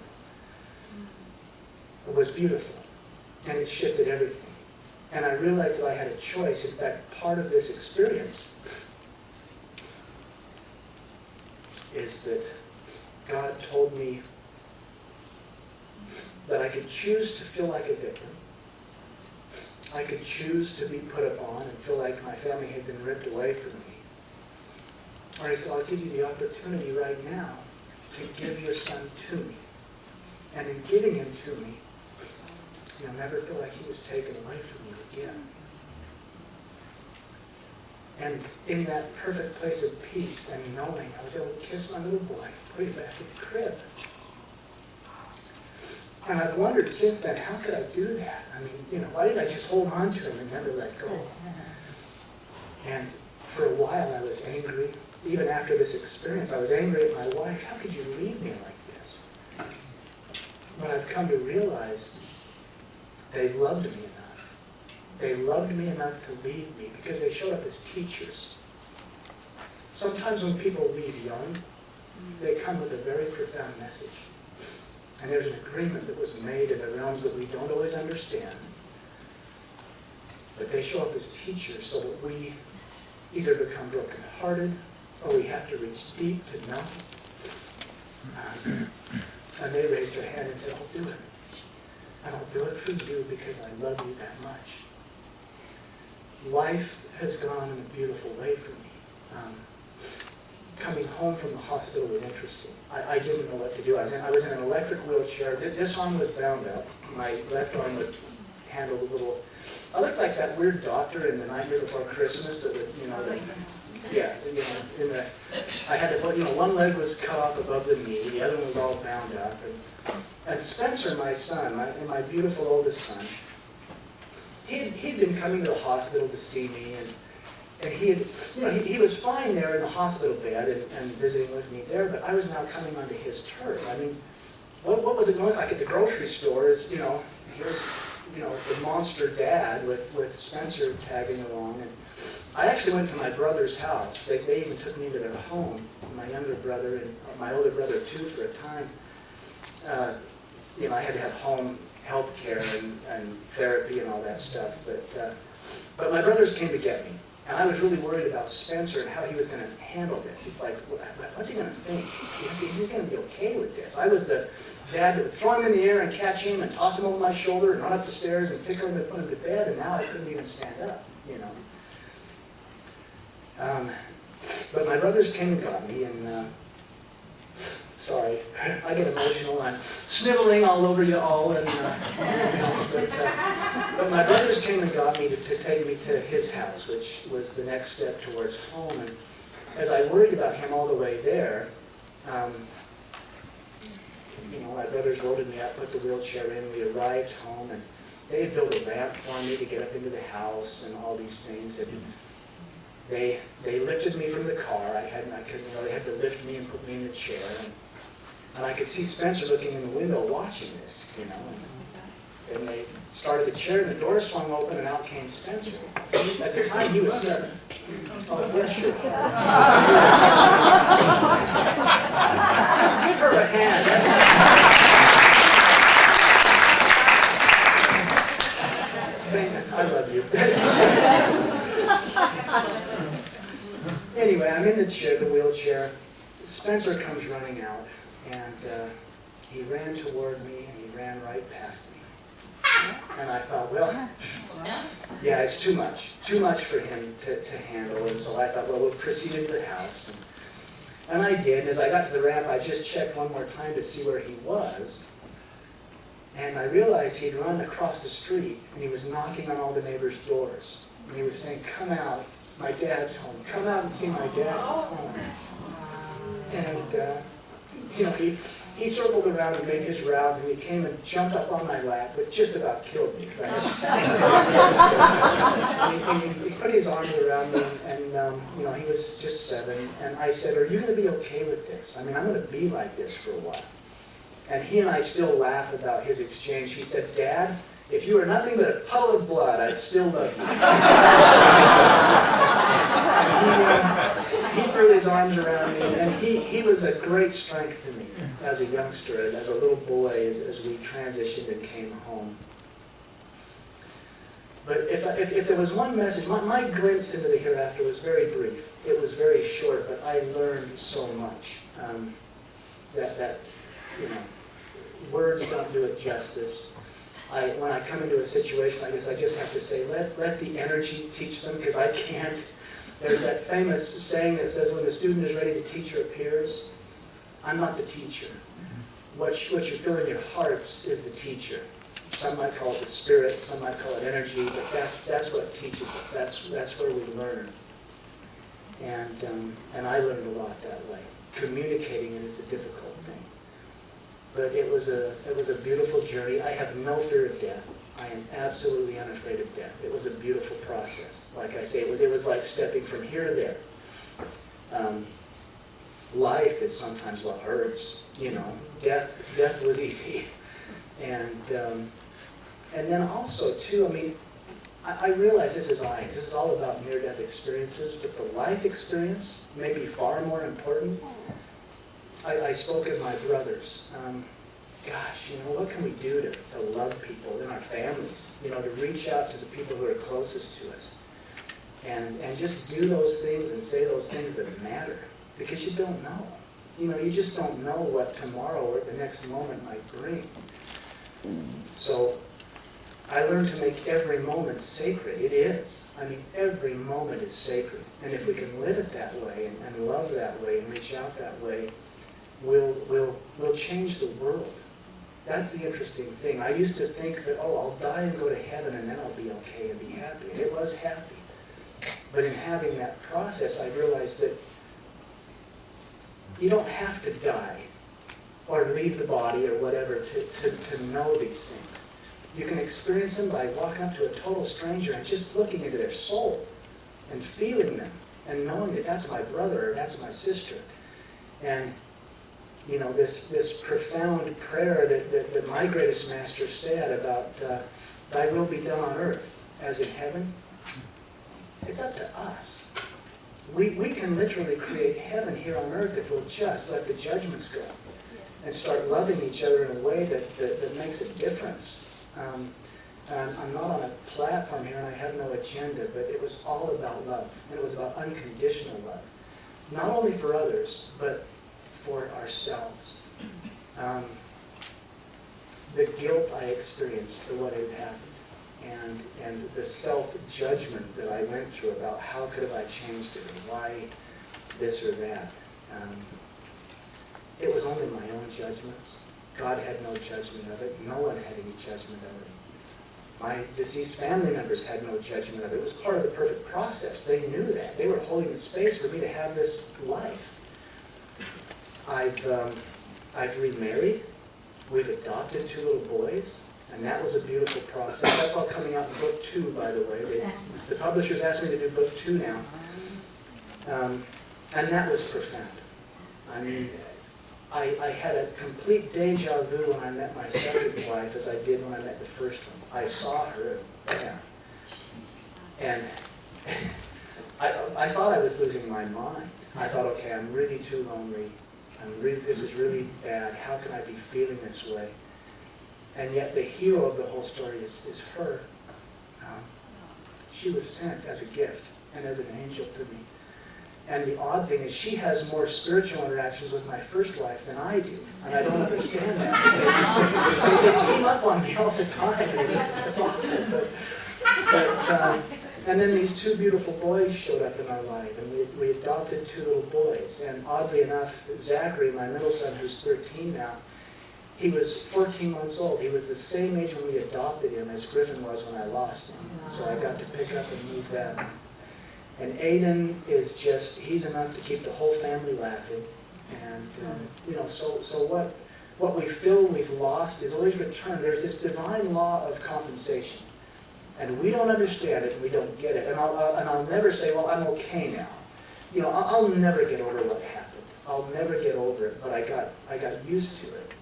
It was beautiful, and it shifted everything. And I realized that I had a choice. In fact, part of this experience is that God told me that I could choose to feel like a victim. I could choose to be put upon and feel like my family had been ripped away from me. Or he said, I'll give you the opportunity right now to give your son to me. And in giving him to me, you'll never feel like he was taken away from you again. And in that perfect place of peace and knowing, I was able to kiss my little boy, put him back in the crib. And I've wondered since then, how could I do that? I mean, why didn't I just hold on to him and never let go? And for a while I was angry. Even after this experience, I was angry at my wife. How could you leave me like this? But I've come to realize they loved me enough. They loved me enough to leave me because they showed up as teachers. Sometimes when people leave young, they come with a very profound message. And there's an agreement that was made in the realms that we don't always understand. But they show up as teachers so that we either become brokenhearted or we have to reach deep to know. And they raised their hand and said, I'll do it. And I'll do it for you because I love you that much. Life has gone in a beautiful way for me. Coming home from the hospital was interesting. I didn't know what to do. I was in an electric wheelchair. This arm was bound up. My left arm would handle a little... I looked like that weird doctor in The Nightmare Before Christmas that would, I had to, one leg was cut off above the knee, the other one was all bound up. And Spencer, my son, my beautiful oldest son, he'd been coming to the hospital to see me, and he was fine there in the hospital bed and visiting with me there, but I was now coming onto his turf. I mean, what was it going like at the grocery store is, here's, the monster dad with Spencer tagging along. And I actually went to my brother's house. They even took me into their home, my younger brother and my older brother too for a time. I had to have home health care and therapy and all that stuff. But my brothers came to get me. And I was really worried about Spencer and how he was going to handle this. He's like, what's he going to think? Is he going to be okay with this? I was the dad that would throw him in the air and catch him and toss him over my shoulder and run up the stairs and tickle him and put him to bed, and now I couldn't even stand up, But my brothers came and got me, and sorry, I get emotional. I'm sniveling all over you all, and but my brothers came and got me to take me to his house, which was the next step towards home. as I worried about him all the way there, my brothers loaded me up, put the wheelchair in, we arrived home, and they had built a ramp for me to get up into the house and all these things. And they lifted me from the car. They had to lift me and put me in the chair. And I could see Spencer looking in the window watching this, And they started the chair, and the door swung open, and out came Spencer. At the time, he was 7. Oh, bless your heart. Give her a hand. I love you. Anyway, I'm in the wheelchair. Spencer comes running out, and he ran toward me, and he ran right past me. And I thought, well, yeah, it's too much for him to handle. And so I thought, well, we'll proceed into the house. And I did. And as I got to the ramp, I just checked one more time to see where he was. And I realized he'd run across the street, and he was knocking on all the neighbors' doors. And he was saying, come out, my dad's home. Come out and see my dad is home. And, he circled around and made his round, and he came and jumped up on my lap, but just about killed me. Because he put his arms around me, and he was just 7. And I said, are you going to be okay with this? I mean, I'm going to be like this for a while. And he and I still laugh about his exchange. He said, Dad, if you were nothing but a puddle of blood, I'd still love you. He threw his arms around me, and he was a great strength to me as a youngster, as a little boy, as we transitioned and came home. But if there was one message, my glimpse into the hereafter was very brief. It was very short, but I learned so much. That words don't do it justice. When I come into a situation like this, I just have to say, let the energy teach them, because I can't. There's that famous saying that says, when the student is ready, the teacher appears. I'm not the teacher. What you feel in your hearts is the teacher. Some might call it the spirit, some might call it energy, but that's what teaches us. That's where we learn. And I learned a lot that way. Communicating it is a difficult thing. But it was a beautiful journey. I have no fear of death. I am absolutely unafraid of death. It was a beautiful process. Like I say, it was like stepping from here to there. Life is sometimes what hurts, Death was easy. And then also, too, I realize this is IANDS. This is all about near-death experiences, but the life experience may be far more important. I spoke of my brothers. What can we do to love people in our families? To reach out to the people who are closest to us. And just do those things and say those things that matter. Because you don't know. You just don't know what tomorrow or the next moment might bring. So I learned to make every moment sacred. It is. Every moment is sacred. And if we can live it that way and love that way and reach out that way, we'll change the world. That's the interesting thing. I used to think that, I'll die and go to heaven and then I'll be okay and be happy. And it was happy. But in having that process, I realized that you don't have to die or leave the body or whatever to know these things. You can experience them by walking up to a total stranger and just looking into their soul and feeling them and knowing that that's my brother or that's my sister. And this profound prayer that my greatest master said about thy will be done on earth as in heaven, it's up to us. We can literally create heaven here on earth if we'll just let the judgments go and start loving each other in a way that makes a difference. I'm not on a platform here and I have no agenda, but it was all about love. And it was about unconditional love. Not only for others, but for ourselves. The guilt I experienced for what had happened, and the self-judgment that I went through about how could have I changed it, and why this or that. It was only my own judgments. God had no judgment of it. No one had any judgment of it. My deceased family members had no judgment of it. It was part of the perfect process. They knew that. They were holding the space for me to have this life. I've remarried. We've adopted 2 little boys, and that was a beautiful process. That's all coming out in book 2, by the way. The publishers asked me to do book 2 now. And that was profound. I mean, I had a complete deja vu when I met my second wife as I did when I met the first one. I saw her, and I thought I was losing my mind. I thought, okay, I'm really too lonely. This is really bad. How can I be feeling this way? And yet the hero of the whole story is her. She was sent as a gift and as an angel to me. And the odd thing is she has more spiritual interactions with my first wife than I do. And I don't understand that. They team up on me all the time. And it's awful. And then these 2 beautiful boys showed up in our life. And we adopted 2 little boys. And oddly enough, Zachary, my middle son, who's 13 now, he was 14 months old. He was the same age when we adopted him as Griffin was when I lost him. So I got to pick up and move that. And Aiden is just, he's enough to keep the whole family laughing. And, so what we feel we've lost is always returned. There's this divine law of compensation. And we don't understand it, and we don't get it. And I'll never say, well, I'm okay now. I'll never get over what happened. I'll never get over it, but I got used to it.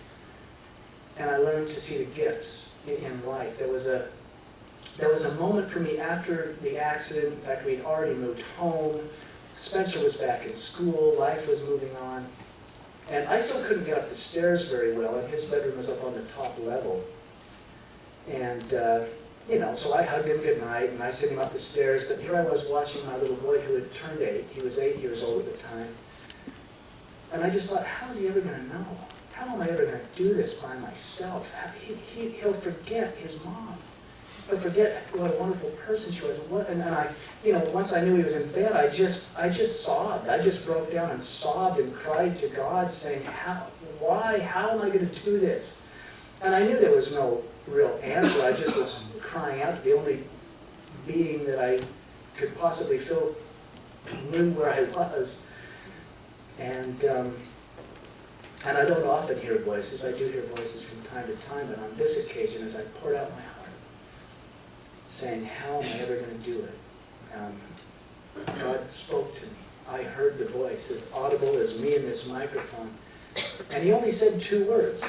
And I learned to see the gifts in life. There was a moment for me after the accident. In fact, we'd already moved home. Spencer was back in school. Life was moving on. And I still couldn't get up the stairs very well, and his bedroom was up on the top level. And, so I hugged him goodnight, and I sent him up the stairs. But here I was watching my little boy who had turned 8. He was 8 years old at the time. And I just thought, how's he ever going to know? How am I ever going to do this by myself? He'll forget his mom. He'll forget what a wonderful person she was. And I, once I knew he was in bed, I just sobbed. I just broke down and sobbed and cried to God, saying, why? How am I going to do this? And I knew there was no real answer. I just was crying out to the only being that I could possibly feel knew where I was. And I don't often hear voices. I do hear voices from time to time, but on this occasion, as I poured out my heart, saying, how am I ever going to do it? God spoke to me. I heard the voice, as audible as me in this microphone. And he only said 2 words.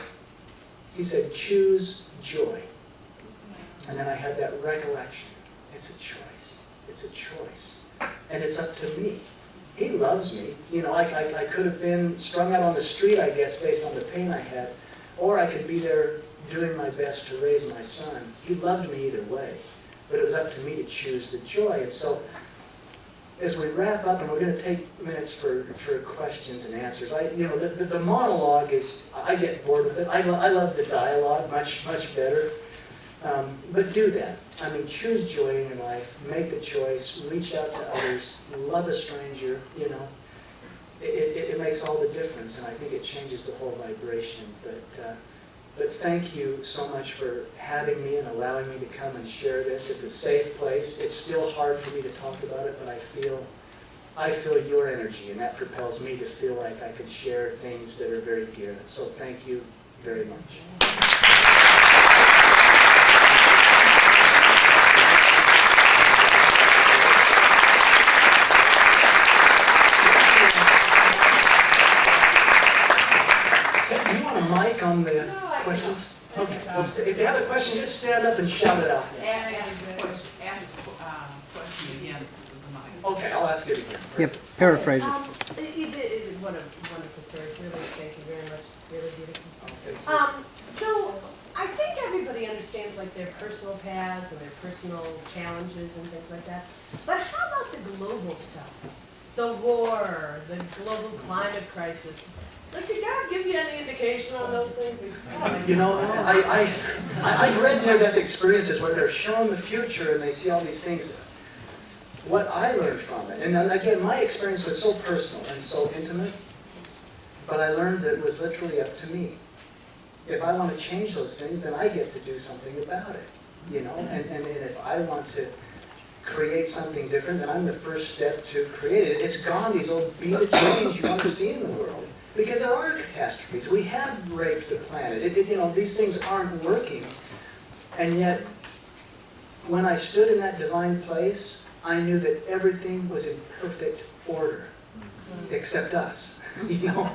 He said, choose joy. And then I had that recollection. It's a choice. It's a choice. And it's up to me. He loves me. I could have been strung out on the street, I guess, based on the pain I had. Or I could be there doing my best to raise my son. He loved me either way. But it was up to me to choose the joy. And so, as we wrap up, and we're going to take minutes for questions and answers, the monologue is, I get bored with it. I love the dialogue much better. But do that. I mean, choose joy in your life. Make the choice. Reach out to others. Love a stranger. It makes all the difference, and I think it changes the whole vibration. But thank you so much for having me and allowing me to come and share this. It's a safe place. It's still hard for me to talk about it, but I feel your energy, and that propels me to feel like I can share things that are very dear. So thank you very much. Do you want a mic on the questions? Okay. Well, if you have a question, just stand up and shout it out. Ask the question again. Okay, I'll ask it again. Yep, paraphrase it. What a wonderful story. Really, thank you very much. Really beautiful. Oh, thank you. So I think everybody understands like their personal paths and their personal challenges and things like that. But how about the global stuff? The war, the global climate crisis. Like, did God give you any indication on those things? I've read near-death experiences where they're shown the future and they see all these things. What I learned from it, and then again, my experience was so personal and so intimate, but I learned that it was literally up to me. If I want to change those things, then I get to do something about it. you know, and if I want to create something different, then I'm the first step to create it. It's Gandhi's old be the change you want to see in the world. Because there are catastrophes. We have raped the planet. You know, these things aren't working. And yet, when I stood in that divine place, I knew that everything was in perfect order, except us. You know,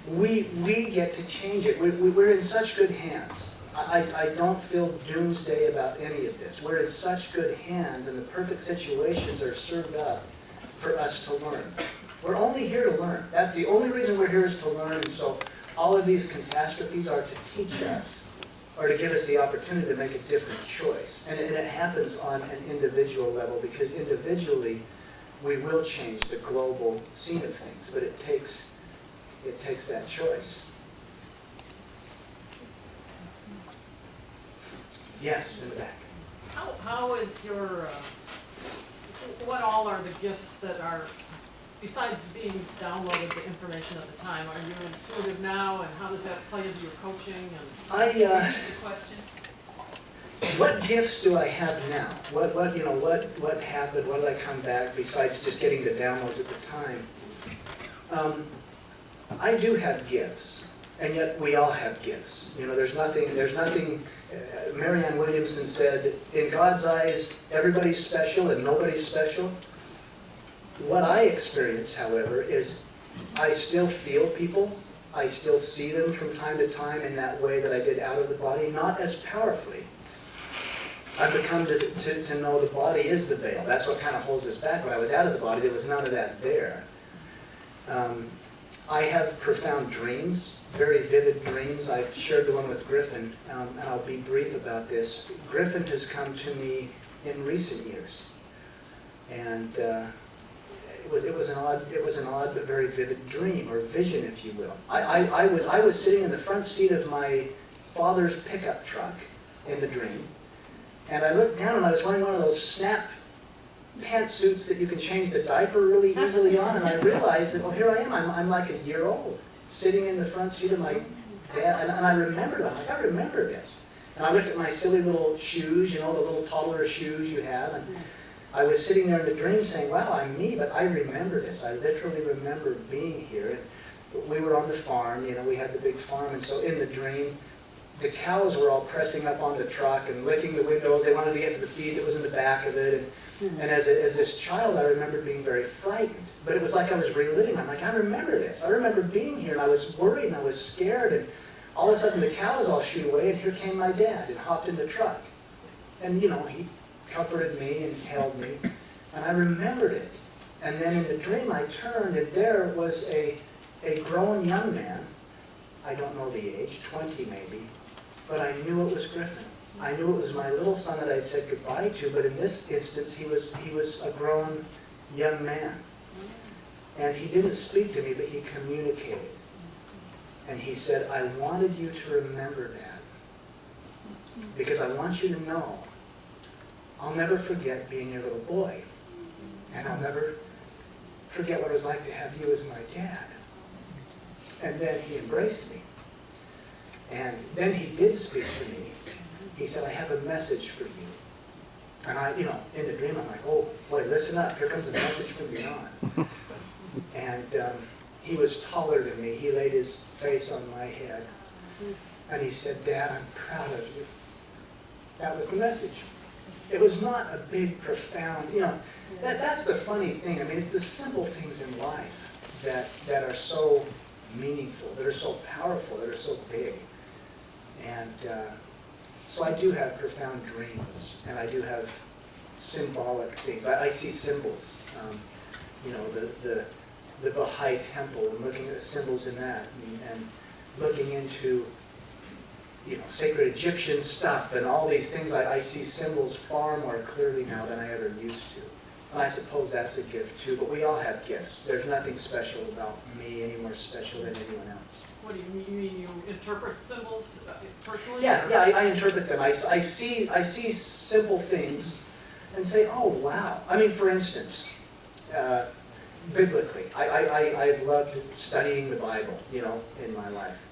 we get to change it. We're in such good hands. I don't feel doomsday about any of this. We're in such good hands, and the perfect situations are served up for us to learn. We're only here to learn. That's the only reason we're here, is to learn. And so all of these catastrophes are to teach us, or to give us the opportunity to make a different choice. And it happens on an individual level, because individually we will change the global scene of things. But it takes that choice. Yes, in the back. How is your, what all are the gifts that are, besides being downloaded the information at the time, are you intuitive now, and how does that play into your coaching? And The question. What gifts do I have now? What happened? What did I come back besides just getting the downloads at the time? I do have gifts, and yet we all have gifts. You know, there's nothing. Marianne Williamson said, in God's eyes, everybody's special and nobody's special. What I experience, however, is I still feel people. I still see them from time to time in that way that I did out of the body, not as powerfully. I've become to know the body is the veil. That's what kind of holds us back. When I was out of the body, there was none of that there. I have profound dreams, very vivid dreams. I've shared the one with Griffin, and I'll be brief about this. Griffin has come to me in recent years, and it was an odd but very vivid dream, or vision, if you will. I was sitting in the front seat of my father's pickup truck in the dream, and I looked down and I was wearing one of those snap pantsuits that you can change the diaper really easily on, and I realized that, well, here I am. I'm like a year old, sitting in the front seat of my dad, and I remembered. I'm like, I remember this. And I looked at my silly little shoes, you know, the little toddler shoes you have, and I was sitting there in the dream saying, wow, I'm me, but I remember this. I literally remember being here. We were on the farm, you know, we had the big farm, and so in the dream, the cows were all pressing up on the truck and licking the windows. They wanted to get to the feed that was in the back of it. And as this child, I remember being very frightened. But it was like I was reliving. I'm like, I remember this. I remember being here, and I was worried, and I was scared. And all of a sudden, the cows all shoot away, and here came my dad and hopped in the truck. And, you know, he comforted me and held me. And I remembered it. And then in the dream, I turned, and there was a grown young man. I don't know the age, 20 maybe. But I knew it was Griffin. I knew it was my little son that I'd said goodbye to, but in this instance, he was a grown young man. And he didn't speak to me, but he communicated. And he said, I wanted you to remember that, because I want you to know I'll never forget being your little boy. And I'll never forget what it was like to have you as my dad. And then he embraced me. And then he did speak to me. He said, I have a message for you. And I, you know, in the dream, I'm like, oh, boy, listen up. Here comes a message from beyond. And he was taller than me. He laid his face on my head. And he said, Dad, I'm proud of you. That was the message. It was not a big, profound, you know, that's the funny thing. I mean, it's the simple things in life that are so meaningful, that are so powerful, that are so big. And so I do have profound dreams, and I do have symbolic things. I see symbols. You know, the Baha'i temple, and looking at the symbols in that, and looking into, you know, sacred Egyptian stuff and all these things. I see symbols far more clearly now than I ever used to. And I suppose that's a gift too, but we all have gifts. There's nothing special about me any more special than anyone else. what do you mean? You mean you interpret symbols personally? Yeah, I interpret them. I see simple things and say, oh, wow. I mean, for instance, biblically, I've loved studying the Bible, you know, in my life.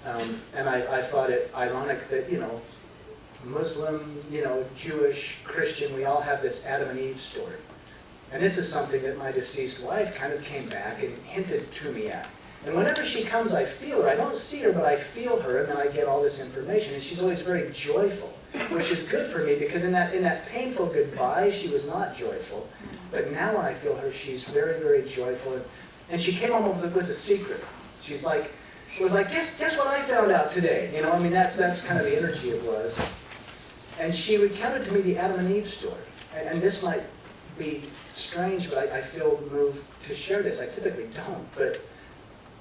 And I thought it ironic that, you know, Muslim, Jewish, Christian, we all have this Adam and Eve story. And this is something that my deceased wife kind of came back and hinted to me at. And whenever she comes, I feel her. I don't see her, but I feel her, and then I get all this information. And she's always very joyful, which is good for me, because in that painful goodbye, she was not joyful. But now when I feel her, she's very, very joyful. And she came home with a secret. She's like, it was like, guess what I found out today? That's kind of the energy it was. And she recounted to me the Adam and Eve story. And this might be strange, but I feel moved to share this. I typically don't, but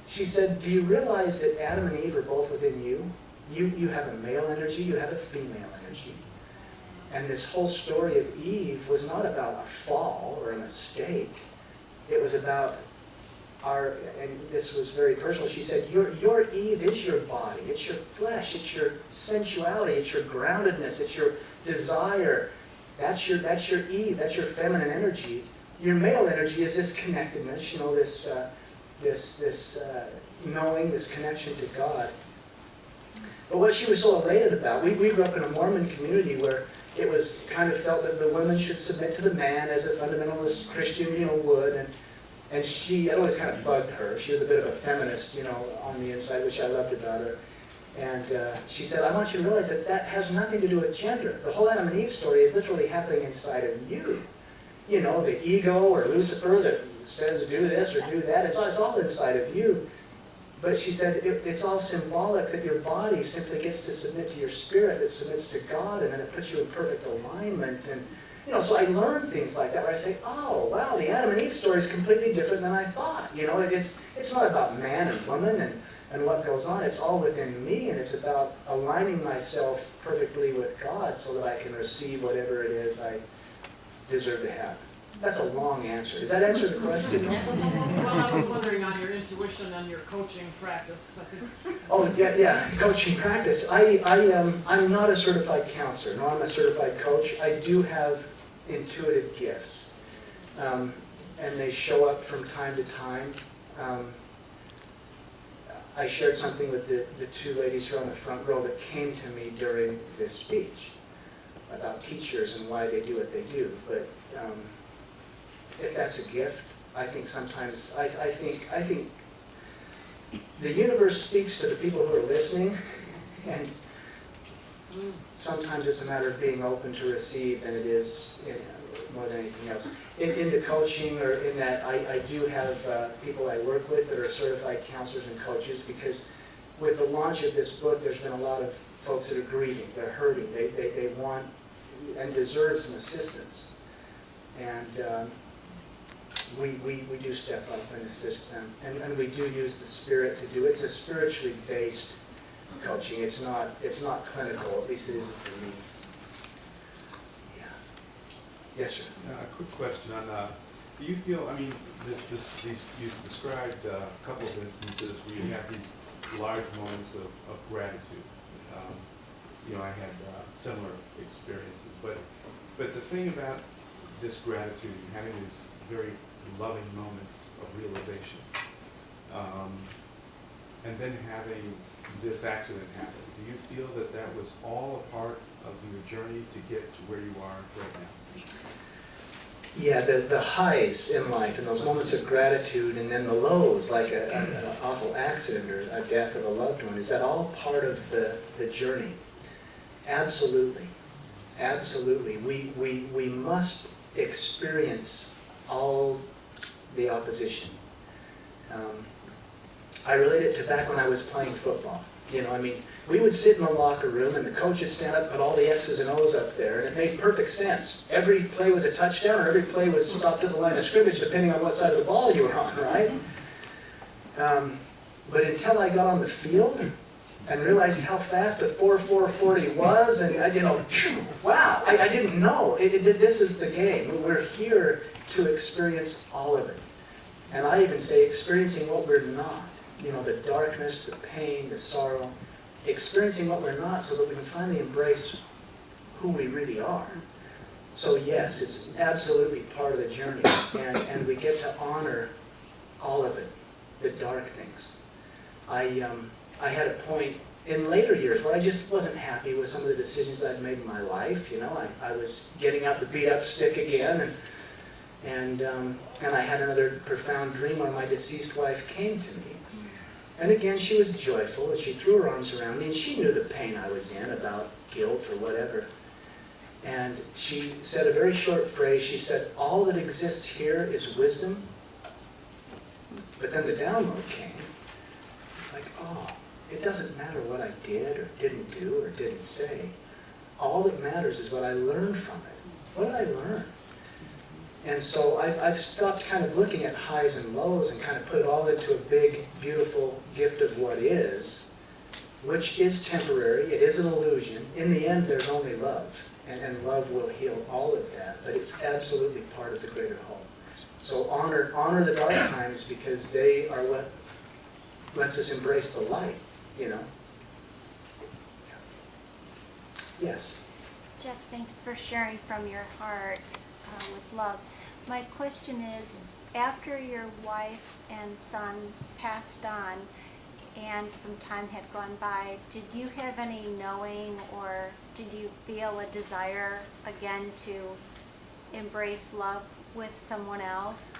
she said, do you realize that Adam and Eve are both within you? You have a male energy, you have a female energy. And this whole story of Eve was not about a fall or a mistake. It was about and this was very personal, she said, your Eve is your body, it's your flesh, it's your sensuality, it's your groundedness, it's your desire. That's your Eve, that's your feminine energy. Your male energy is this connectedness, this knowing, this connection to God. But what she was so elated about, we grew up in a Mormon community where it was kind of felt that the women should submit to the man as a fundamentalist Christian, would, and it always kind of bugged her. She was a bit of a feminist, on the inside, which I loved about her. And she said, I want you to realize that has nothing to do with gender. The whole Adam and Eve story is literally happening inside of you. The ego or Lucifer that says do this or do that, it's all inside of you. But she said it's all symbolic that your body simply gets to submit to your spirit, that submits to God, and then it puts you in perfect alignment. And so I learned things like that where I say, oh, wow, the Adam and Eve story is completely different than I thought. It's not about man and woman and what goes on. It's all within me, and it's about aligning myself perfectly with God so that I can receive whatever it is I deserve to have. That's a long answer. Does that answer the question? Well, I was wondering on your intuition and your coaching practice. I think. Oh, yeah, coaching practice. I'm not a certified counselor, nor I'm a certified coach. I do have intuitive gifts, and they show up from time to time. I shared something with the two ladies here on the front row that came to me during this speech about teachers and why they do what they do. But if that's a gift, I think sometimes I think the universe speaks to the people who are listening, and sometimes it's a matter of being open to receive than it is more than anything else. In the coaching, or in that, I do have people I work with that are certified counselors and coaches, because with the launch of this book, there's been a lot of folks that are grieving, they're hurting, they want and deserve some assistance. And we do step up and assist them. And we do use the Spirit to do it. It's a spiritually based coaching. It's not clinical, at least it isn't for me. Yeah. Yes, sir. A quick question on, do you feel, you've described a couple of instances where you have these large moments of gratitude. I had similar experiences, but the thing about this gratitude and having these very loving moments of realization, and then having this accident happen, do you feel that was all a part of your journey to get to where you are right now? Yeah, the highs in life and those moments of gratitude, and then the lows, like an awful accident or a death of a loved one, is that all part of the journey? Absolutely. Absolutely. We must experience all the opposition. I relate it to back when I was playing football. We would sit in the locker room and the coach would stand up and put all the X's and O's up there, and it made perfect sense. Every play was a touchdown, or every play was stopped at the line of scrimmage, depending on what side of the ball you were on, right? But until I got on the field and realized how fast a 4.40 was, and wow, I didn't know. This is the game. We're here to experience all of it. And I even say experiencing what we're not. The darkness, the pain, the sorrow. Experiencing what we're not so that we can finally embrace who we really are. So yes, it's absolutely part of the journey. And we get to honor all of it, the dark things. I had a point in later years where I just wasn't happy with some of the decisions I'd made in my life. You know, I was getting out the beat-up stick again, and I had another profound dream where my deceased wife came to me. And again, she was joyful, and she threw her arms around me, and she knew the pain I was in about guilt or whatever. And she said a very short phrase. She said, all that exists here is wisdom. But then the download came. It's like, oh, it doesn't matter what I did or didn't do or didn't say. All that matters is what I learned from it. What did I learn? And so I've stopped kind of looking at highs and lows and kind of put it all into a big, beautiful gift of what is, which is temporary. It is an illusion. In the end, there's only love. And love will heal all of that, but it's absolutely part of the greater whole. So honor the dark times, because they are what lets us embrace the light, you know? Yes? Jeff, thanks for sharing from your heart with love. My question is, after your wife and son passed on, and some time had gone by, did you have any knowing, or did you feel a desire again to embrace love with someone else?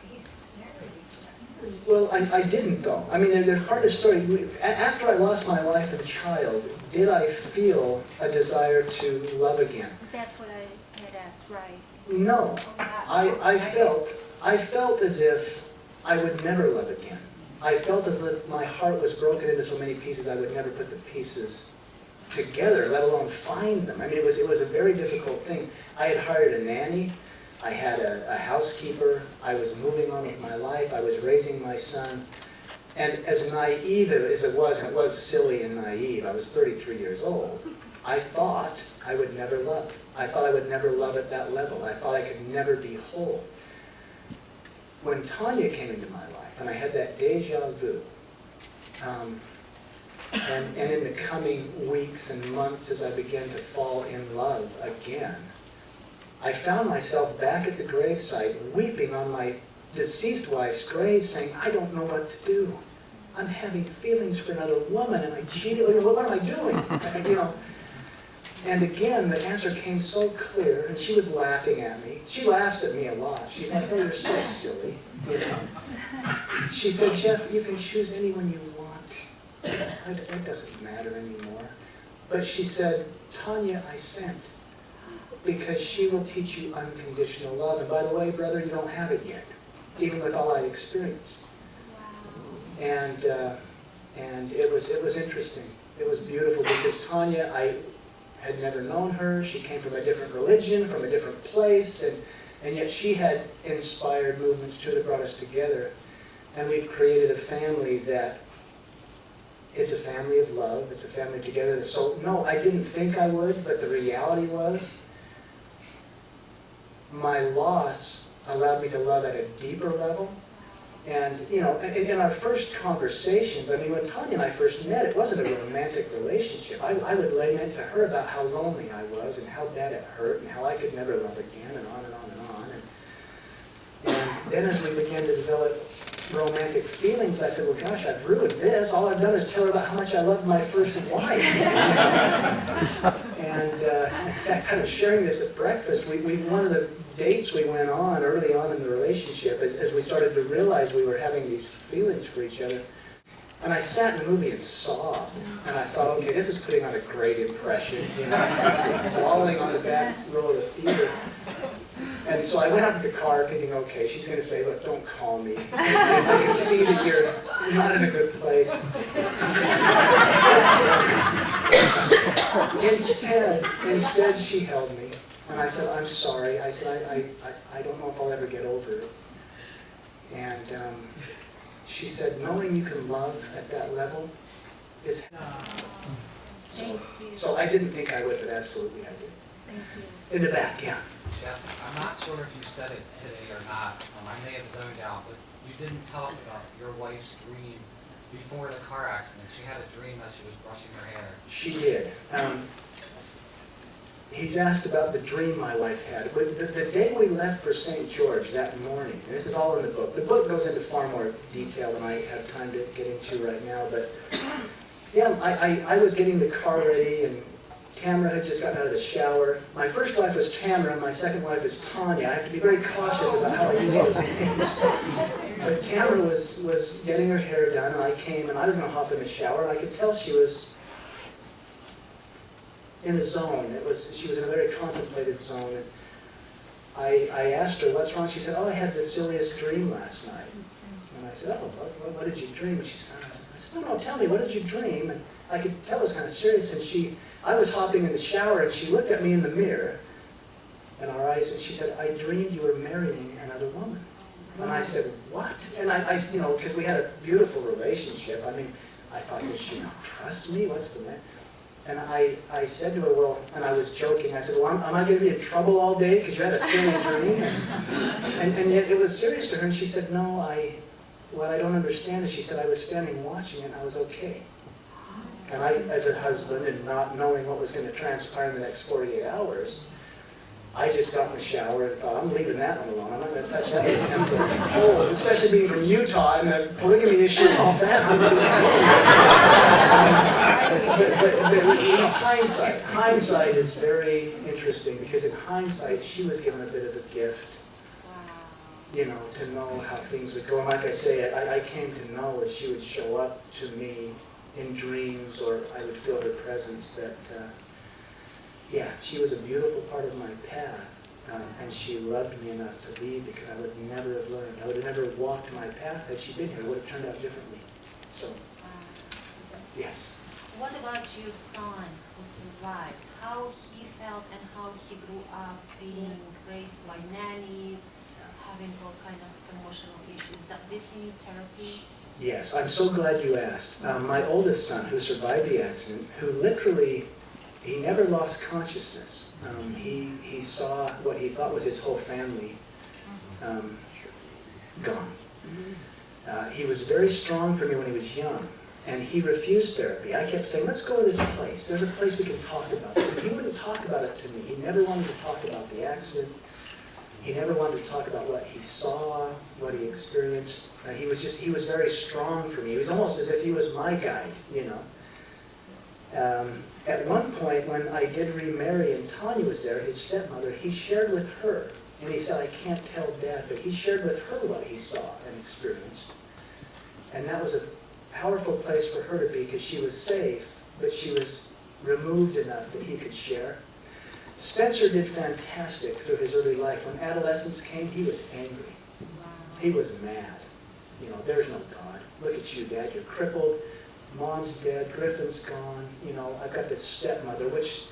He's married. Well, I didn't, though. I mean, there's part of the story. After I lost my wife and child, did I feel a desire to love again? That's what I had asked, right? No. I felt as if I would never love again. I felt as if my heart was broken into so many pieces I would never put the pieces together, let alone find them. I mean, it was a very difficult thing. I had hired a nanny. I had a housekeeper. I was moving on with my life. I was raising my son. And as naive as it was, and it was silly and naive, I was 33 years old, I thought I would never love. I thought I would never love at that level. I thought I could never be whole. When Tanya came into my life, and I had that deja vu, and in the coming weeks and months as I began to fall in love again, I found myself back at the gravesite weeping on my deceased wife's grave, saying, I don't know what to do. I'm having feelings for another woman, and I cheated. What am I doing? You know. And again, the answer came so clear, and she was laughing at me. She laughs at me a lot. She's like, oh, you're so silly. You know. She said, Jeff, you can choose anyone you want. It doesn't matter anymore. But she said, Tanya, I sent, because she will teach you unconditional love. And by the way, brother, you don't have it yet, even with all I experienced. And it was interesting. It was beautiful, because Tanya, I had never known her. She came from a different religion, from a different place, and yet she had inspired movements too that brought us together. And we've created a family that is a family of love. It's a family together. So no, I didn't think I would, but the reality was my loss allowed me to love at a deeper level. And, you know, in our first conversations, I mean, when Tanya and I first met, it wasn't a romantic relationship. I would lament to her about how lonely I was and how bad it hurt and how I could never love again, and on and on and on. And then as we began to develop romantic feelings, I said, well, gosh, I've ruined this. All I've done is tell her about how much I loved my first wife. And in fact, I was sharing this at breakfast. One of the dates we went on early on in the relationship, as we started to realize we were having these feelings for each other, and I sat in the movie and sobbed, and I thought, okay, this is putting on a great impression, you know, bawling on the back row of the theater. And so I went out to the car thinking, okay, she's going to say, look, don't call me. I can see that you're not in a good place. Instead, she held me. And I said, I'm sorry. I said, I don't know if I'll ever get over it. And she said, knowing you can love at that level is... So I didn't think I would, but absolutely I did. Thank you. In the back, yeah. Jeff, I'm not sure if you said it today or not. I may have zoned out, but you didn't tell us about your wife's dream before the car accident. She had a dream that she was brushing her hair. She did. He's asked about the dream my wife had. But the day we left for St. George that morning, and this is all in the book. The book goes into far more detail than I have time to get into right now, but Yeah, I was getting the car ready, and Tamara had just gotten out of the shower. My first wife was Tamara, my second wife is Tanya. I have to be very cautious about how I use those names. But Tamara was getting her hair done, and I came, and I was going to hop in the shower, and I could tell she was in a zone. She was in a very contemplative zone. And I asked her, what's wrong? She said, oh, I had the silliest dream last night. And I said, oh, what did you dream? She said, I said, no, tell me, what did you dream? And I could tell it was kind of serious. And I was hopping in the shower, and she looked at me in the mirror, in our eyes, and she said, I dreamed you were marrying another woman. And I said, what? And I because we had a beautiful relationship. I mean, I thought, does she not trust me? What's the matter? And I said to her, well, and I was joking, I said, well, am I going to be in trouble all day because you had a silly dream? And yet it was serious to her, and she said, no, what I don't understand is, she said, I was standing watching it, and I was okay. And I, as a husband, and not knowing what was going to transpire in the next 48 hours, I just got in the shower and thought, I'm leaving that one alone. I'm not going to touch that with a 10-foot pole, especially being from Utah and the polygamy issue and all that. But hindsight is very interesting, because in hindsight, she was given a bit of a gift, to know how things would go. And like I say, I came to know as she would show up to me in dreams, or I would feel her presence, that she was a beautiful part of my path, and she loved me enough to lead, because I would never have learned. I would have never walked my path had she been here. It would have turned out differently. So, yes. What about your son who survived? How he felt and how he grew up being raised by nannies, having all kind of emotional issues. Did he need therapy? Yes, I'm so glad you asked. My oldest son, who survived the accident, who literally, he never lost consciousness. He saw what he thought was his whole family gone. He was very strong for me when he was young, and he refused therapy. I kept saying, let's go to this place. There's a place we can talk about this. And he wouldn't talk about it to me. He never wanted to talk about the accident. He never wanted to talk about what he saw, what he experienced. He was very strong for me. He was almost as if he was my guide, At one point, when I did remarry and Tanya was there, his stepmother, he shared with her, and he said, I can't tell Dad, but he shared with her what he saw and experienced. And that was a powerful place for her to be, because she was safe, but she was removed enough that he could share. Spencer did fantastic through his early life. When adolescence came, he was angry. He was mad. There's no God. Look at you, Dad, you're crippled. Mom's dead, Griffin's gone, I've got this stepmother, which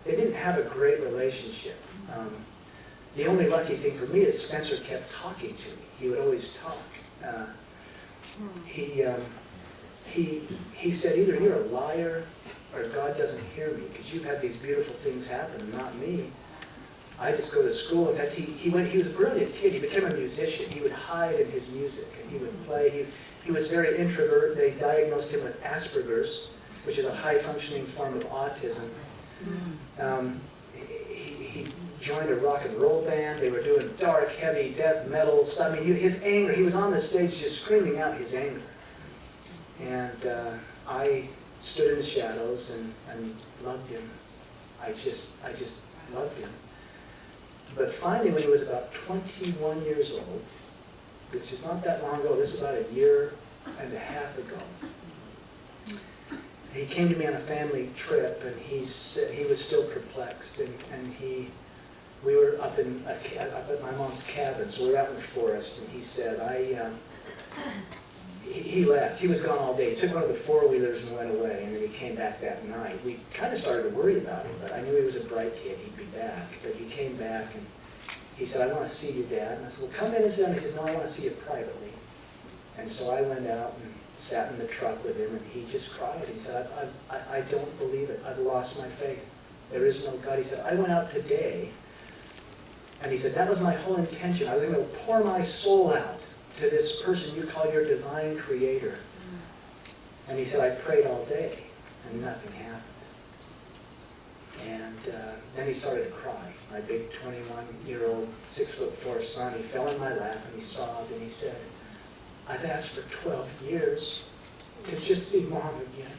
they didn't have a great relationship. The only lucky thing for me is Spencer kept talking to me. He would always talk. He said, either you're a liar or God doesn't hear me, because you've had these beautiful things happen and not me. I just go to school. In fact, he was a brilliant kid. He became a musician. He would hide in his music, and he would play. He was very introvert. They diagnosed him with Asperger's, which is a high-functioning form of autism. He joined a rock and roll band. They were doing dark, heavy death metal stuff. I mean, his anger, he was on the stage just screaming out his anger. And I stood in the shadows and loved him. I just loved him. But finally, when he was about 21 years old, which is not that long ago, this is about a year and a half ago, he came to me on a family trip, and he said he was still perplexed, and we were up at my mom's cabin, so we were out in the forest, and he said, he left. He was gone all day. He took one of the four-wheelers and went away, and then he came back that night. We kind of started to worry about him, but I knew he was a bright kid. He'd be back. But he came back, and he said, I want to see you, Dad. And I said, well, come in and sit down. He said, no, I want to see you privately. And so I went out and sat in the truck with him, and he just cried. He said, I don't believe it. I've lost my faith. There is no God. He said, I went out today, and he said, that was my whole intention. I was going to pour my soul out to this person you call your divine creator. And he said, I prayed all day, and nothing happened. And then he started to cry. My big 21-year-old, 6'4" son, he fell in my lap, and he sobbed, and he said, I've asked for 12 years to just see Mom again.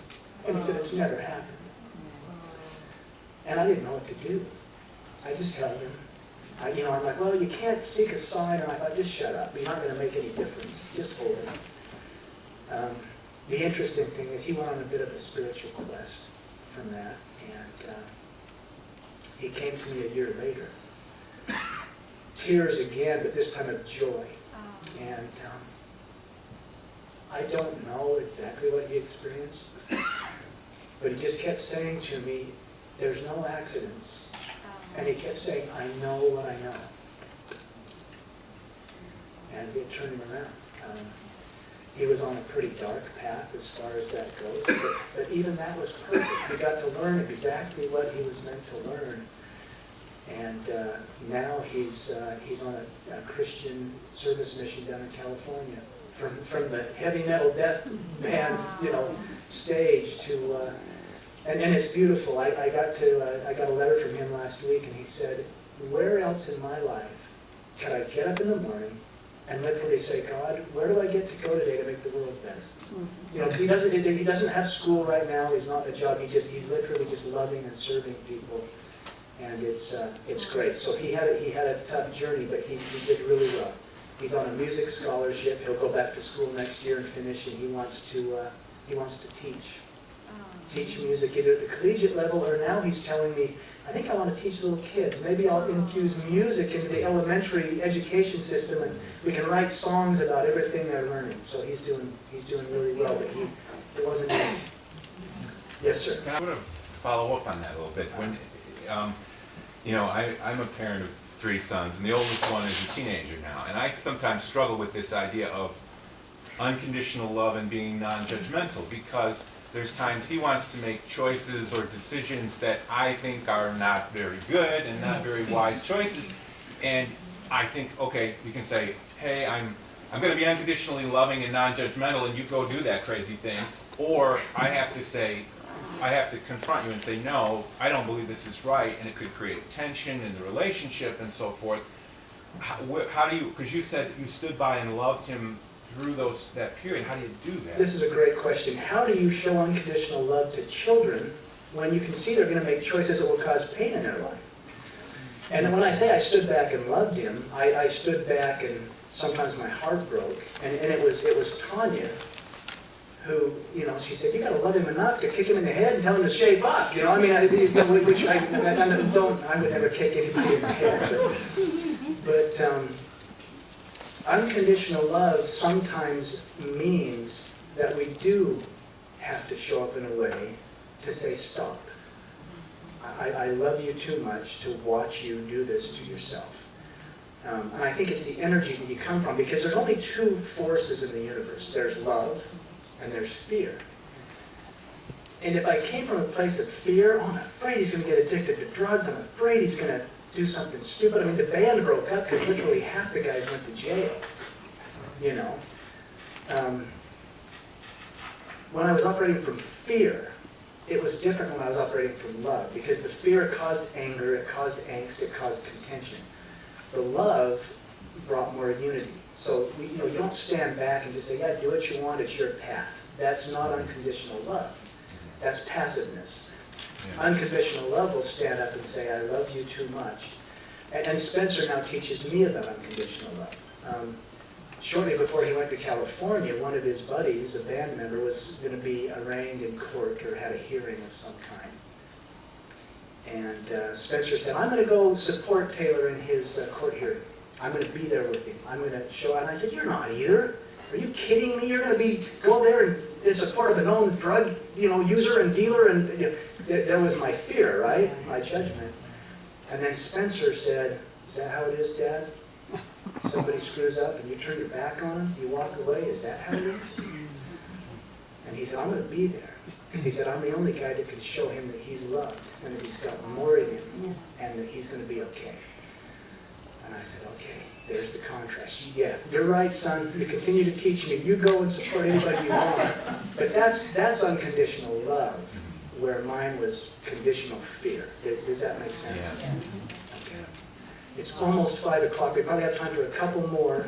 And he said, it's never happened. And I didn't know what to do. I just held him. I'm like, well, you can't seek a sign. And I thought, just shut up. You're not going to make any difference. Just hold him. The interesting thing is he went on a bit of a spiritual quest from that. And he came to me a year later. Tears again, but this time of joy. And I don't know exactly what he experienced, but he just kept saying to me, there's no accidents. And he kept saying, I know what I know. And it turned him around. He was on a pretty dark path as far as that goes, but even that was perfect. He got to learn exactly what he was meant to learn. And now he's on a Christian service mission down in California. From the heavy metal death band, stage to, and it's beautiful. I got a letter from him last week, and he said, where else in my life could I get up in the morning and literally say, God, where do I get to go today to make the world better? Because he doesn't have school right now. He's not a job. He's literally just loving and serving people, and it's great. So he had a tough journey, but he did really well. He's on a music scholarship. He'll go back to school next year and finish, and he wants to teach music either at the collegiate level, or now he's telling me, I think I want to teach little kids. Maybe I'll infuse music into the elementary education system, and we can write songs about everything they're learning. So he's doing really well, but it wasn't easy. Yes, sir. Can I sort of follow up on that a little bit? When I'm a parent of 3 sons, and the oldest one is a teenager now, and I sometimes struggle with this idea of unconditional love and being non-judgmental, because there's times he wants to make choices or decisions that I think are not very good and not very wise choices, and I think, okay, you can say, hey, I'm going to be unconditionally loving and non-judgmental, and you go do that crazy thing, or I have to confront you and say, no, I don't believe this is right, and it could create tension in the relationship and so forth. How do you, because you said you stood by and loved him through that period, how do you do that? This is a great question. How do you show unconditional love to children when you can see they're going to make choices that will cause pain in their life? And when I say I stood back and loved him, I stood back and sometimes my heart broke. And it was Tanya who, she said, you got to love him enough to kick him in the head and tell him to shape up. I would never kick anybody in the head. But unconditional love sometimes means that we do have to show up in a way to say, stop. I love you too much to watch you do this to yourself. And I think it's the energy that you come from, because there's only 2 forces in the universe. There's love and there's fear. And if I came from a place of fear, I'm afraid he's going to get addicted to drugs, I'm afraid he's going to do something stupid. I mean, the band broke up because literally half the guys went to jail. When I was operating from fear, it was different when I was operating from love, because the fear caused anger, it caused angst, it caused contention. The love brought more unity. So you don't stand back and just say, yeah, do what you want, it's your path. That's not unconditional love. That's passiveness. Yeah. Unconditional love will stand up and say, I love you too much. And Spencer now teaches me about unconditional love. Shortly before he went to California, one of his buddies, a band member, was going to be arraigned in court or had a hearing of some kind. And Spencer said, I'm going to go support Taylor in his court hearing. I'm going to be there with him. I'm going to show up. And I said, you're not either. Are you kidding me? You're going to go there and in support of a known drug user and dealer? And there was my fear, right? My judgment. And then Spencer said, is that how it is, Dad? Somebody screws up and you turn your back on him, you walk away, is that how it is? And he said, I'm going to be there. Because he said, I'm the only guy that can show him that he's loved and that he's got more in him and that he's going to be okay. And I said, okay, there's the contrast. Yeah, you're right, son. You continue to teach me. You go and support anybody you want. But that's unconditional love, where mine was conditional fear. Does that make sense? Yeah. Okay. It's almost 5 o'clock. We probably have time for a couple more.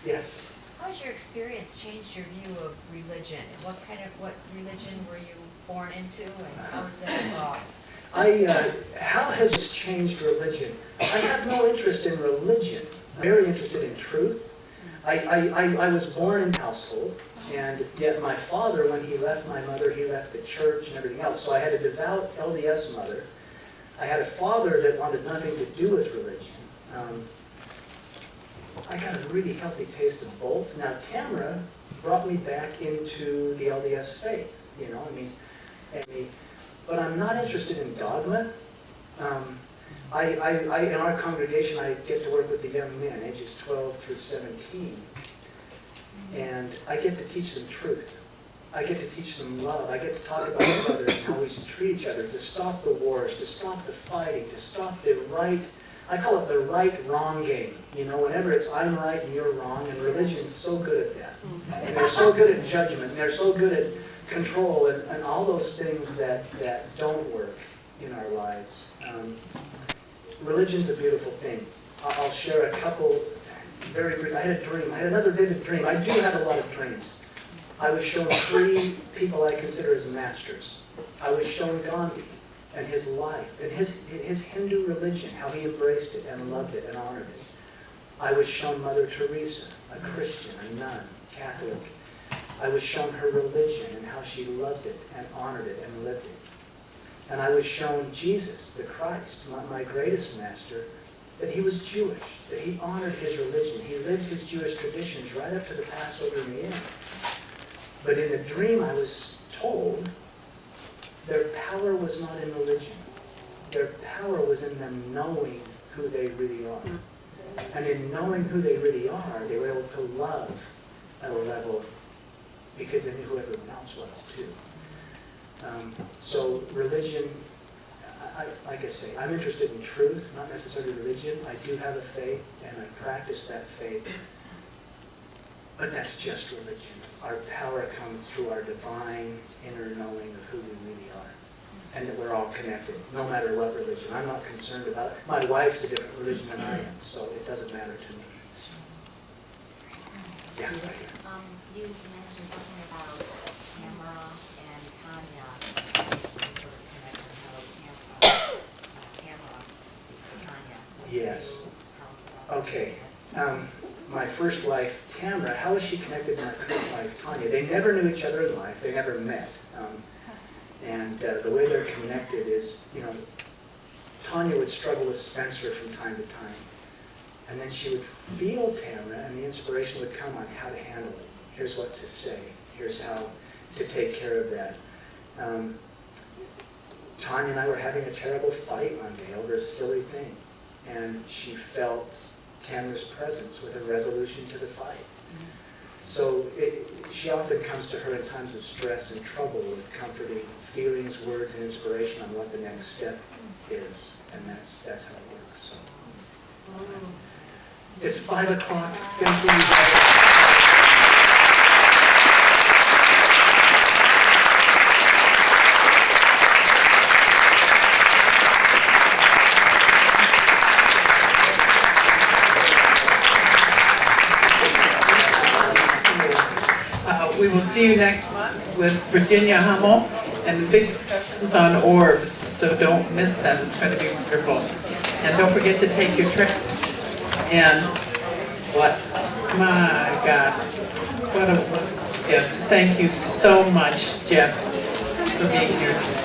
Yes? How has your experience changed your view of religion? What religion were you born into, and how is that evolved? How has this changed religion? I have no interest in religion. I'm very interested in truth. I was born in a household, and yet my father, when he left my mother, he left the church and everything else. So I had a devout LDS mother. I had a father that wanted nothing to do with religion. I got a really healthy taste of both. Now, Tamara brought me back into the LDS faith, you know, but I'm not interested in dogma. In our congregation, I get to work with the young men, ages 12 through 17, and I get to teach them truth. I get to teach them love. I get to talk about brothers and how we should treat each other, to stop the wars, to stop the fighting, to stop the right, I call it the right-wrong game. You know, whenever it's I'm right and you're wrong, and religion's so good at that. And they're so good at judgment, and they're so good at control, and all those things that don't work in our lives. Religion's a beautiful thing. I'll share a couple very brief. I had a dream. I had another vivid dream. I do have a lot of dreams. I was shown 3 people I consider as masters. I was shown Gandhi and his life and his Hindu religion, how he embraced it and loved it and honored it. I was shown Mother Teresa, a Christian, a nun, Catholic. I was shown her religion and how she loved it and honored it and lived it. And I was shown Jesus, the Christ, my greatest master, that he was Jewish, that he honored his religion. He lived his Jewish traditions right up to the Passover in the end. But in the dream I was told their power was not in religion. Their power was in them knowing who they really are. And in knowing who they really are, they were able to love at a level because they knew who everyone else was too. So religion, like I say, I'm interested in truth, not necessarily religion. I do have a faith, and I practice that faith. But that's just religion. Our power comes through our divine inner knowing of who we really are. And that we're all connected, no matter what religion. I'm not concerned about it. My wife's a different religion than I am, so it doesn't matter to me. Yeah, right here. You mentioned something about Tamara and Tanya, some sort of connection, how Tamara speaks to Tanya. Yes. Tell us about Okay. My first wife, Tamara, how is she connected to my current wife, Tanya? They never knew each other in life. They never met. And the way they're connected is, you know, Tanya would struggle with Spencer from time to time. And then she would feel Tamara, and the inspiration would come on how to handle it. Here's what to say. Here's how to take care of that. Tanya and I were having a terrible fight one day over a silly thing. And she felt Tamara's presence with a resolution to the fight. So she often comes to her in times of stress and trouble with comforting feelings, words, and inspiration on what the next step is. And that's how it works. So. It's 5 o'clock. Thank you. We will see you next month with Virginia Hummel and big discussions on orbs, so don't miss that. It's going to be wonderful. And don't forget to take your trip. And what? My God. What a gift. Thank you so much, Jeff, for being here.